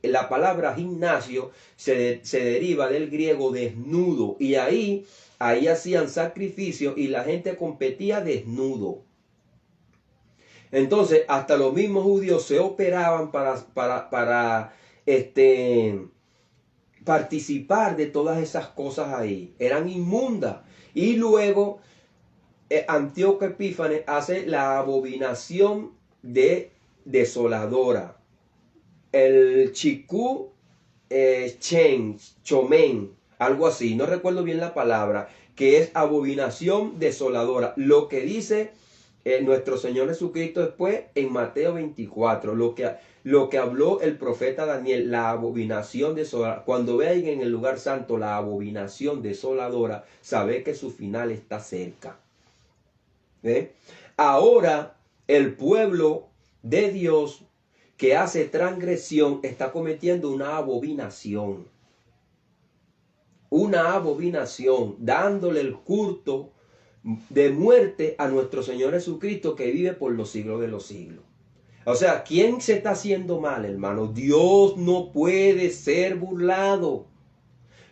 la palabra gimnasio se deriva del griego desnudo, y ahí hacían sacrificios y la gente competía desnudo. Entonces hasta los mismos judíos se operaban para participar de todas esas cosas ahí. Eran inmundas. Y luego Antíoco Epífanes hace la abominación desoladora. El Chikú Chomen, algo así, no recuerdo bien la palabra, que es abominación desoladora. Lo que dice nuestro Señor Jesucristo después en Mateo 24, lo que habló el profeta Daniel, la abominación desoladora. Cuando vean en el lugar santo la abominación desoladora, sabe que su final está cerca. Ahora el pueblo de Dios que hace transgresión está cometiendo una abominación, dándole el culto de muerte a nuestro Señor Jesucristo, que vive por los siglos de los siglos. O sea, ¿quién se está haciendo mal, hermano? Dios no puede ser burlado.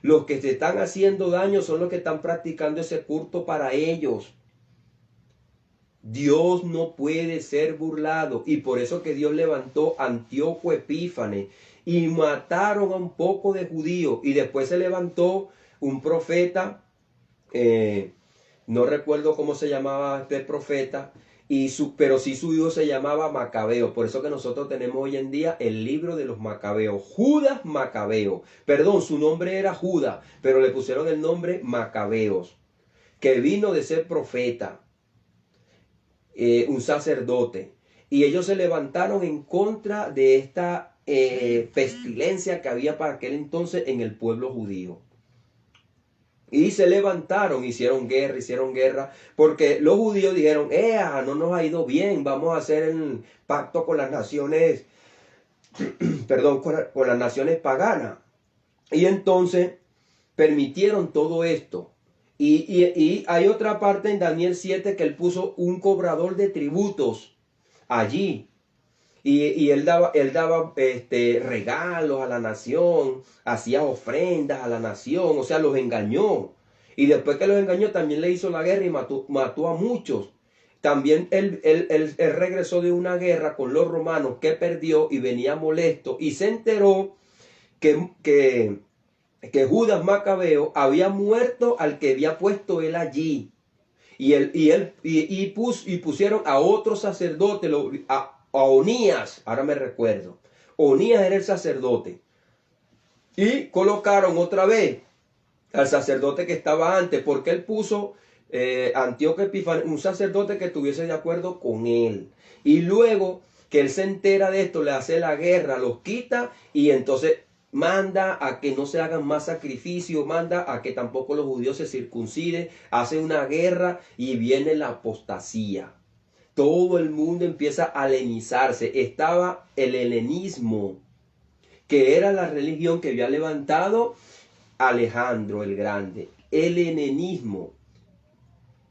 Los que se están haciendo daño son los que están practicando ese culto para ellos. Dios no puede ser burlado, y por eso que Dios levantó a Antíoco Epífanes y mataron a un poco de judíos, y después se levantó un profeta, no recuerdo cómo se llamaba este profeta, pero sí su hijo se llamaba Macabeo. Por eso que nosotros tenemos hoy en día el libro de los Macabeos, Judas Macabeo. Perdón, su nombre era Judas, pero le pusieron el nombre Macabeos, que vino de ser profeta. Un sacerdote, y ellos se levantaron en contra de esta pestilencia que había para aquel entonces en el pueblo judío. Y se levantaron, hicieron guerra, porque los judíos dijeron, no nos ha ido bien, vamos a hacer el pacto con las naciones, perdón, con las naciones paganas. Y entonces permitieron todo esto. Y hay otra parte en Daniel 7 que él puso un cobrador de tributos allí. Y él daba regalos a la nación, hacía ofrendas a la nación, o sea, los engañó. Y después que los engañó, también le hizo la guerra y mató a muchos. También él regresó de una guerra con los romanos que perdió y venía molesto y se enteró que Judas Macabeo había muerto al que había puesto él allí. Y pusieron a otro sacerdote, a Onías, ahora me recuerdo. Onías era el sacerdote. Y colocaron otra vez al sacerdote que estaba antes, porque él puso Antíoco Epifanio, un sacerdote que estuviese de acuerdo con él. Y luego que él se entera de esto, le hace la guerra, los quita y entonces manda a que no se hagan más sacrificios, manda a que tampoco los judíos se circunciden, hace una guerra y viene la apostasía. Todo el mundo empieza a helenizarse. Estaba el helenismo, que era la religión que había levantado Alejandro el Grande, el helenismo,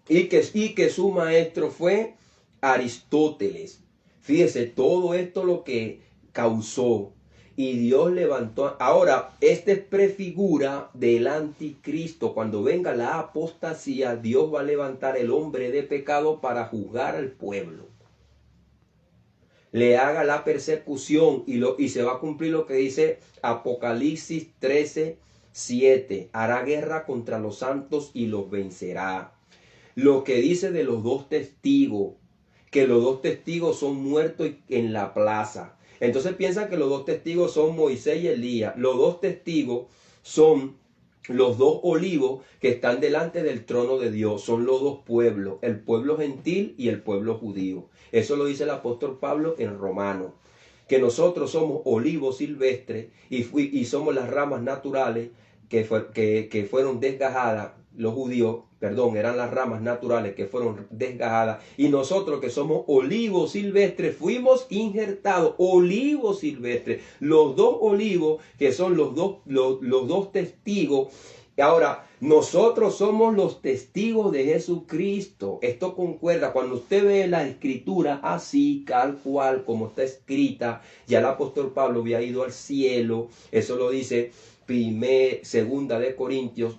y que su maestro fue Aristóteles. Fíjese, todo esto lo que causó. Y Dios levantó. Ahora, este prefigura del anticristo. Cuando venga la apostasía, Dios va a levantar el hombre de pecado para juzgar al pueblo. Le haga la persecución y se va a cumplir lo que dice Apocalipsis 13:7. Hará guerra contra los santos y los vencerá. Lo que dice de los dos testigos, que los dos testigos son muertos en la plaza. Entonces piensan que los dos testigos son Moisés y Elías. Los dos testigos son los dos olivos que están delante del trono de Dios. Son los dos pueblos, el pueblo gentil y el pueblo judío. Eso lo dice el apóstol Pablo en Romanos. Que nosotros somos olivos silvestres y somos las ramas naturales que fueron desgajadas. Los judíos, eran las ramas naturales que fueron desgajadas. Y nosotros que somos olivos silvestres fuimos injertados, olivos silvestres. Los dos olivos que son los dos testigos. Ahora, nosotros somos los testigos de Jesucristo. Esto concuerda. Cuando usted ve la escritura así, tal cual, como está escrita, ya el apóstol Pablo había ido al cielo. Eso lo dice segunda de Corintios,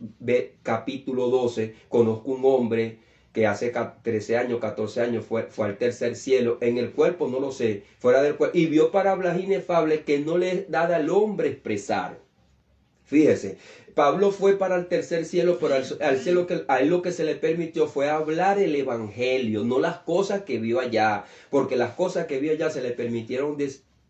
capítulo 12. Conozco un hombre que hace 13 años, 14 años fue al tercer cielo. En el cuerpo no lo sé, fuera del cuerpo. Y vio parábolas inefables que no le da al hombre expresar. Fíjese, Pablo fue para el tercer cielo, pero al cielo a él lo que se le permitió fue hablar el evangelio, no las cosas que vio allá, porque las cosas que vio allá se le permitieron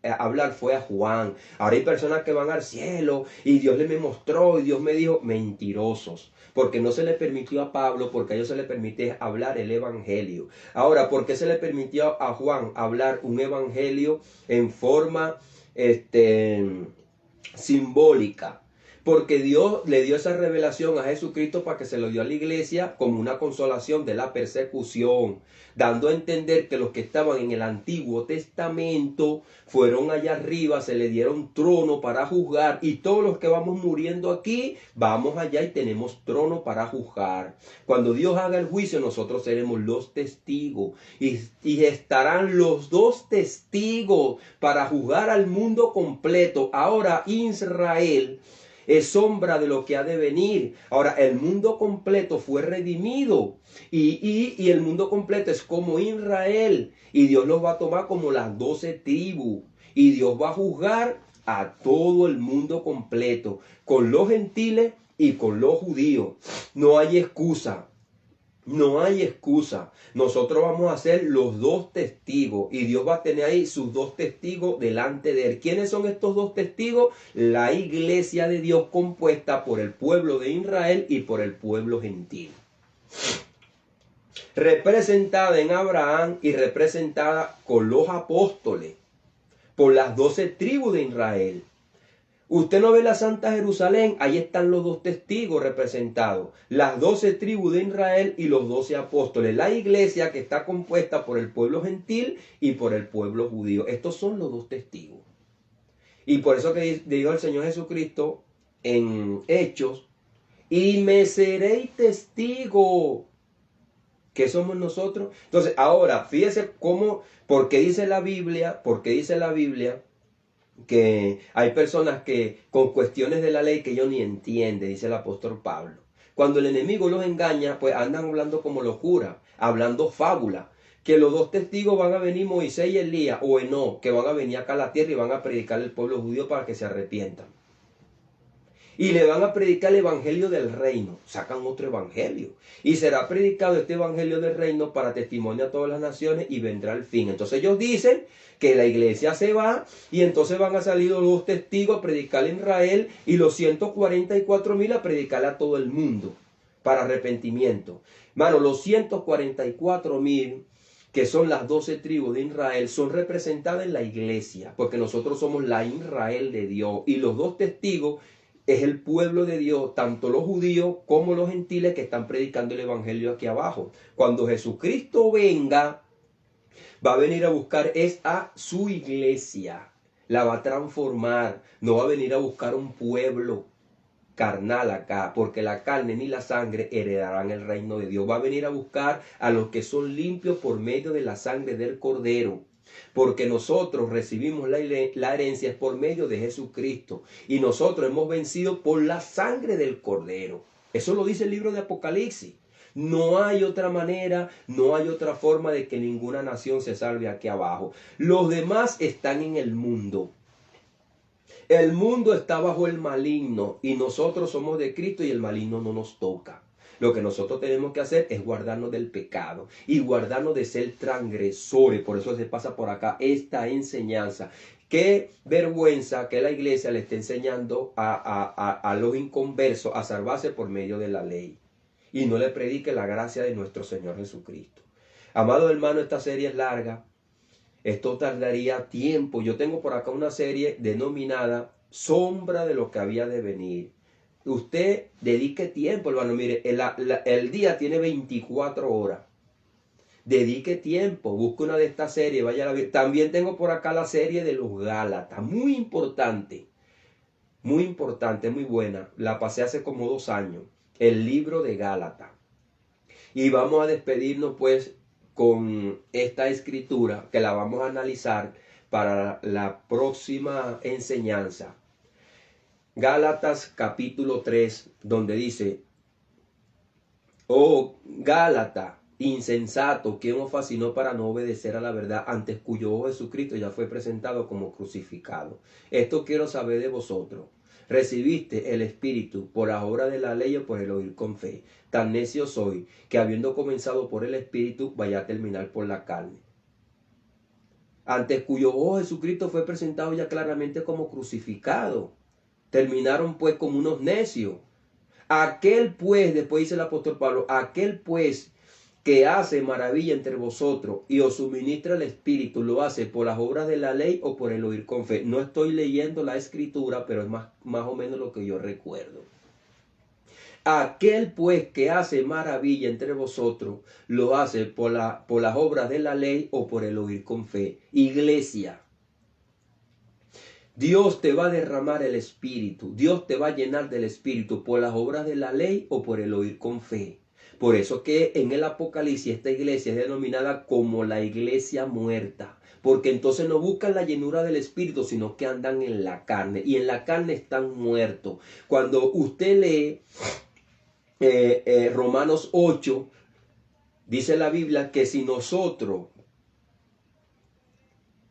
hablar fue a Juan. Ahora hay personas que van al cielo y Dios me mostró y Dios me dijo, mentirosos, porque no se le permitió a Pablo, porque a ellos se le permite hablar el evangelio. Ahora, ¿por qué se le permitió a Juan hablar un evangelio en forma simbólica? Porque Dios le dio esa revelación a Jesucristo para que se lo dio a la iglesia como una consolación de la persecución, dando a entender que los que estaban en el Antiguo Testamento fueron allá arriba, se le dieron trono para juzgar, y todos los que vamos muriendo aquí, vamos allá y tenemos trono para juzgar. Cuando Dios haga el juicio, nosotros seremos los testigos, y estarán los dos testigos para juzgar al mundo completo. Ahora Israel es sombra de lo que ha de venir. Ahora, el mundo completo fue redimido. Y el mundo completo es como Israel. Y Dios los va a tomar como las 12 tribus. Y Dios va a juzgar a todo el mundo completo. Con los gentiles y con los judíos. No hay excusa. No hay excusa. Nosotros vamos a ser los dos testigos y Dios va a tener ahí sus dos testigos delante de él. ¿Quiénes son estos dos testigos? La iglesia de Dios compuesta por el pueblo de Israel y por el pueblo gentil. Representada en Abraham y representada con los apóstoles por las 12 tribus de Israel. Usted no ve la Santa Jerusalén, ahí están los dos testigos representados, las 12 tribus de Israel y los 12 apóstoles, la iglesia que está compuesta por el pueblo gentil y por el pueblo judío. Estos son los dos testigos. Y por eso que dijo el Señor Jesucristo en Hechos, y me seréis testigo. ¿Qué somos nosotros? Entonces, ahora, fíjese cómo, ¿por qué dice la Biblia que hay personas que con cuestiones de la ley que ellos ni entienden, dice el apóstol Pablo? Cuando el enemigo los engaña, pues andan hablando como locura, hablando fábula, que los dos testigos van a venir, Moisés y Elías, o Enoc, que van a venir acá a la tierra y van a predicar al pueblo judío para que se arrepientan. Y le van a predicar el evangelio del reino. Sacan otro evangelio. Y será predicado este evangelio del reino para testimonio a todas las naciones y vendrá el fin. Entonces ellos dicen que la iglesia se va y entonces van a salir los dos testigos a predicar en Israel y los 144,000 a predicar a todo el mundo para arrepentimiento. Mano, los 144,000 que son las 12 tribus de Israel, son representadas en la iglesia, porque nosotros somos la Israel de Dios. Y los dos testigos es el pueblo de Dios, tanto los judíos como los gentiles que están predicando el evangelio aquí abajo. Cuando Jesucristo venga, va a venir a buscar es a su iglesia, la va a transformar, no va a venir a buscar un pueblo carnal acá, porque la carne ni la sangre heredarán el reino de Dios. Va a venir a buscar a los que son limpios por medio de la sangre del Cordero. Porque nosotros recibimos la herencia es por medio de Jesucristo. Y nosotros hemos vencido por la sangre del Cordero. Eso lo dice el libro de Apocalipsis. No hay otra manera, no hay otra forma de que ninguna nación se salve aquí abajo. Los demás están en el mundo. El mundo está bajo el maligno y nosotros somos de Cristo y el maligno no nos toca. Lo que nosotros tenemos que hacer es guardarnos del pecado y guardarnos de ser transgresores. Por eso se pasa por acá esta enseñanza. Qué vergüenza que la iglesia le esté enseñando a los inconversos a salvarse por medio de la ley y no le predique la gracia de nuestro Señor Jesucristo. Amado hermano, esta serie es larga. Esto tardaría tiempo. Yo tengo por acá una serie denominada Sombra de lo que había de venir. Usted dedique tiempo, hermano. Mire, el día tiene 24 horas. Dedique tiempo, busque una de estas series, vaya a ver. También tengo por acá la serie de los Gálatas, muy importante, muy buena. La pasé hace como 2 años, el libro de Gálatas. Y vamos a despedirnos pues con esta escritura que la vamos a analizar para la próxima enseñanza. Gálatas capítulo 3, donde dice: oh Gálata, insensato, ¿quién os fascinó para no obedecer a la verdad, antes cuyo ojo Jesucristo ya fue presentado como crucificado? Esto quiero saber de vosotros. ¿Recibiste el Espíritu por la obra de la ley o por el oír con fe? Tan necio soy, que habiendo comenzado por el Espíritu, vaya a terminar por la carne. Antes cuyo ojo Jesucristo fue presentado ya claramente como crucificado. Terminaron pues como unos necios. Aquel pues, después dice el apóstol Pablo, aquel pues que hace maravilla entre vosotros y os suministra el Espíritu, ¿lo hace por las obras de la ley o por el oír con fe? No estoy leyendo la escritura, pero es más o menos lo que yo recuerdo. Aquel pues que hace maravilla entre vosotros, ¿lo hace por las obras de la ley o por el oír con fe? Iglesia, Dios te va a derramar el Espíritu, Dios te va a llenar del Espíritu por las obras de la ley o por el oír con fe. Por eso que en el Apocalipsis esta iglesia es denominada como la iglesia muerta. Porque entonces no buscan la llenura del Espíritu, sino que andan en la carne. Y en la carne están muertos. Cuando usted lee Romanos 8, dice la Biblia que si nosotros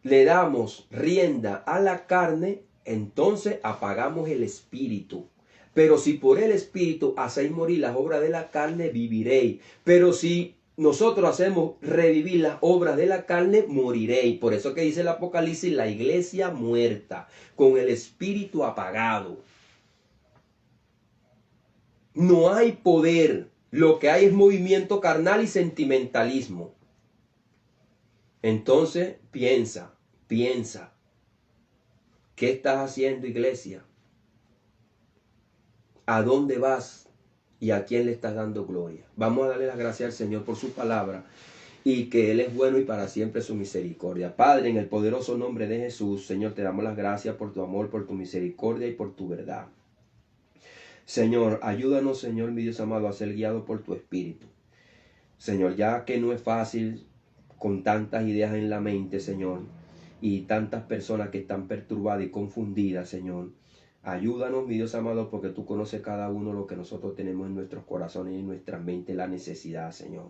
le damos rienda a la carne, entonces apagamos el Espíritu. Pero si por el Espíritu hacéis morir las obras de la carne, viviréis. Pero si nosotros hacemos revivir las obras de la carne, moriréis. Por eso que dice el Apocalipsis, la iglesia muerta, con el Espíritu apagado. No hay poder. Lo que hay es movimiento carnal y sentimentalismo. Entonces, piensa. ¿Qué estás haciendo, iglesia? ¿A dónde vas y a quién le estás dando gloria? Vamos a darle las gracias al Señor por su palabra y que Él es bueno y para siempre su misericordia. Padre, en el poderoso nombre de Jesús, Señor, te damos las gracias por tu amor, por tu misericordia y por tu verdad. Señor, ayúdanos, Señor, mi Dios amado, a ser guiado por tu Espíritu. Señor, ya que no es fácil con tantas ideas en la mente, Señor, y tantas personas que están perturbadas y confundidas, Señor, ayúdanos, mi Dios amado, porque tú conoces cada uno lo que nosotros tenemos en nuestros corazones y en nuestra mente, la necesidad, Señor,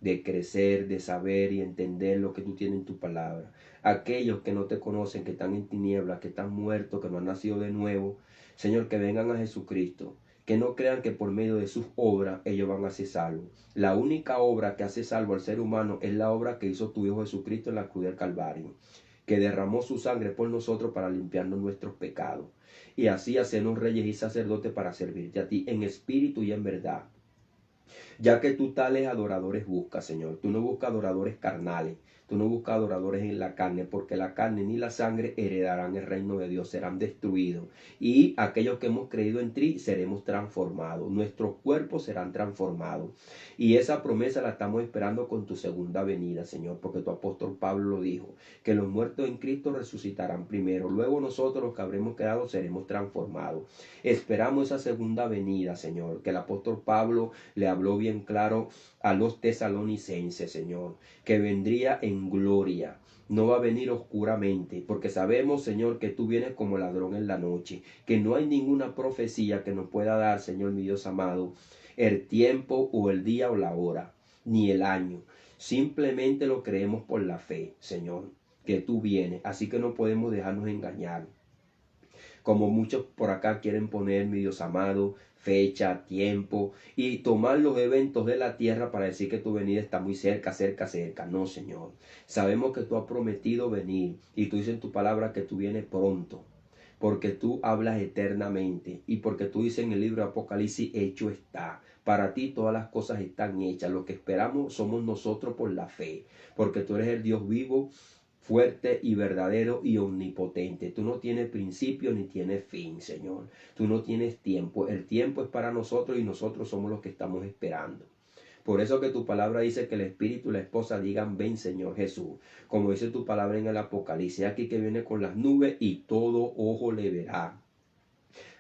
de crecer, de saber y entender lo que tú tienes en tu palabra. Aquellos que no te conocen, que están en tinieblas, que están muertos, que no han nacido de nuevo, Señor, que vengan a Jesucristo, que no crean que por medio de sus obras ellos van a ser salvos. La única obra que hace salvo al ser humano es la obra que hizo tu Hijo Jesucristo en la cruz del Calvario, que derramó su sangre por nosotros para limpiarnos nuestros pecados, y así hacernos reyes y sacerdotes para servirte a ti en espíritu y en verdad. Ya que tú tales adoradores buscas, Señor. Tú no buscas adoradores carnales. Tú no buscas adoradores en la carne, porque la carne ni la sangre heredarán el reino de Dios, serán destruidos. Y aquellos que hemos creído en ti seremos transformados. Nuestros cuerpos serán transformados. Y esa promesa la estamos esperando con tu segunda venida, Señor, porque tu apóstol Pablo lo dijo, que los muertos en Cristo resucitarán primero. Luego nosotros, los que habremos quedado, seremos transformados. Esperamos esa segunda venida, Señor, que el apóstol Pablo le habló bien claro a los tesalonicenses, Señor, que vendría en gloria, no va a venir oscuramente, porque sabemos, Señor, que tú vienes como ladrón en la noche, que no hay ninguna profecía que nos pueda dar, Señor mi Dios amado, el tiempo o el día o la hora, ni el año. Simplemente lo creemos por la fe, Señor, que tú vienes, así que no podemos dejarnos engañar. Como muchos por acá quieren poner, mi Dios amado, fecha, tiempo y tomar los eventos de la tierra para decir que tu venida está muy cerca, cerca, cerca. No, Señor. Sabemos que tú has prometido venir y tú dices en tu palabra que tú vienes pronto, porque tú hablas eternamente y porque tú dices en el libro de Apocalipsis, hecho está. Para ti todas las cosas están hechas. Lo que esperamos somos nosotros por la fe, porque tú eres el Dios vivo, fuerte y verdadero y omnipotente. Tú no tienes principio ni tienes fin, Señor. Tú no tienes tiempo. El tiempo es para nosotros y nosotros somos los que estamos esperando. Por eso que tu palabra dice que el Espíritu y la esposa digan, ven Señor Jesús. Como dice tu palabra en el Apocalipsis, aquí que viene con las nubes y todo ojo le verá,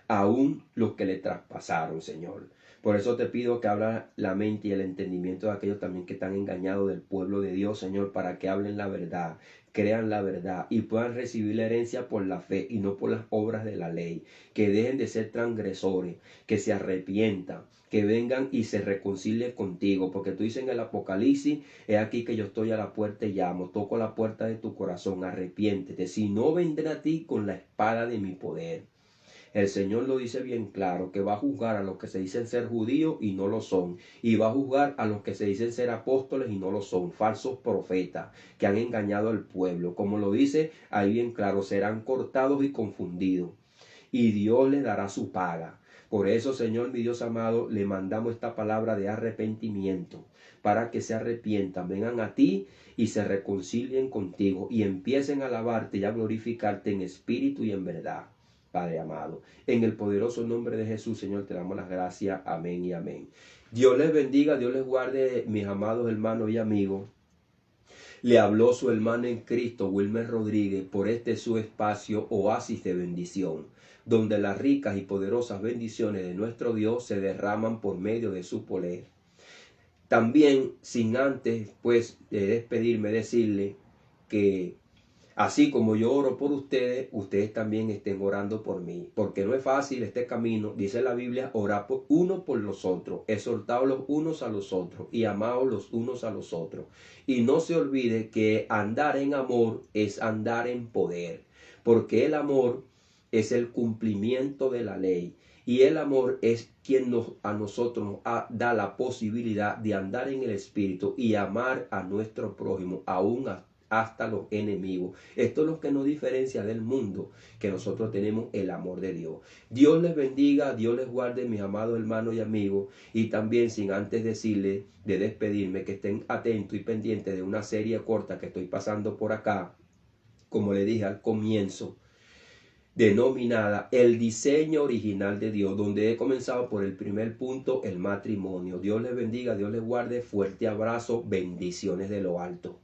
aún los que le traspasaron, Señor. Por eso te pido que abra la mente y el entendimiento de aquellos también que están engañados del pueblo de Dios, Señor, para que hablen la verdad, crean la verdad y puedan recibir la herencia por la fe y no por las obras de la ley. Que dejen de ser transgresores, que se arrepientan, que vengan y se reconcilien contigo, porque tú dices en el Apocalipsis, he aquí que yo estoy a la puerta y llamo, toco la puerta de tu corazón, arrepiéntete, si no vendré a ti con la espada de mi poder. El Señor lo dice bien claro, que va a juzgar a los que se dicen ser judíos y no lo son. Y va a juzgar a los que se dicen ser apóstoles y no lo son. Falsos profetas que han engañado al pueblo. Como lo dice ahí bien claro, serán cortados y confundidos. Y Dios les dará su paga. Por eso, Señor, mi Dios amado, le mandamos esta palabra de arrepentimiento, para que se arrepientan, vengan a ti y se reconcilien contigo y empiecen a alabarte y a glorificarte en espíritu y en verdad. Padre amado, en el poderoso nombre de Jesús, Señor, te damos las gracias. Amén y amén. Dios les bendiga, Dios les guarde, mis amados hermanos y amigos. Le habló su hermano en Cristo, Wilmer Rodríguez, por este su espacio Oasis de Bendición, donde las ricas y poderosas bendiciones de nuestro Dios se derraman por medio de su poder. También, sin antes, pues, de despedirme, decirle que así como yo oro por ustedes, ustedes también estén orando por mí, porque no es fácil este camino. Dice la Biblia, orar uno por los otros, exhortados los unos a los otros y amados los unos a los otros. Y no se olvide que andar en amor es andar en poder, porque el amor es el cumplimiento de la ley. Y el amor es quien a nosotros nos da la posibilidad de andar en el Espíritu y amar a nuestro prójimo, aún hasta los enemigos. Esto es lo que nos diferencia del mundo, que nosotros tenemos el amor de Dios. Dios les bendiga, Dios les guarde, mis amados hermanos y amigos. Y también, sin antes decirles de despedirme, que estén atentos y pendientes de una serie corta que estoy pasando por acá. Como le dije al comienzo, denominada el diseño original de Dios, donde he comenzado por el primer punto, el matrimonio. Dios les bendiga, Dios les guarde, fuerte abrazo, bendiciones de lo alto.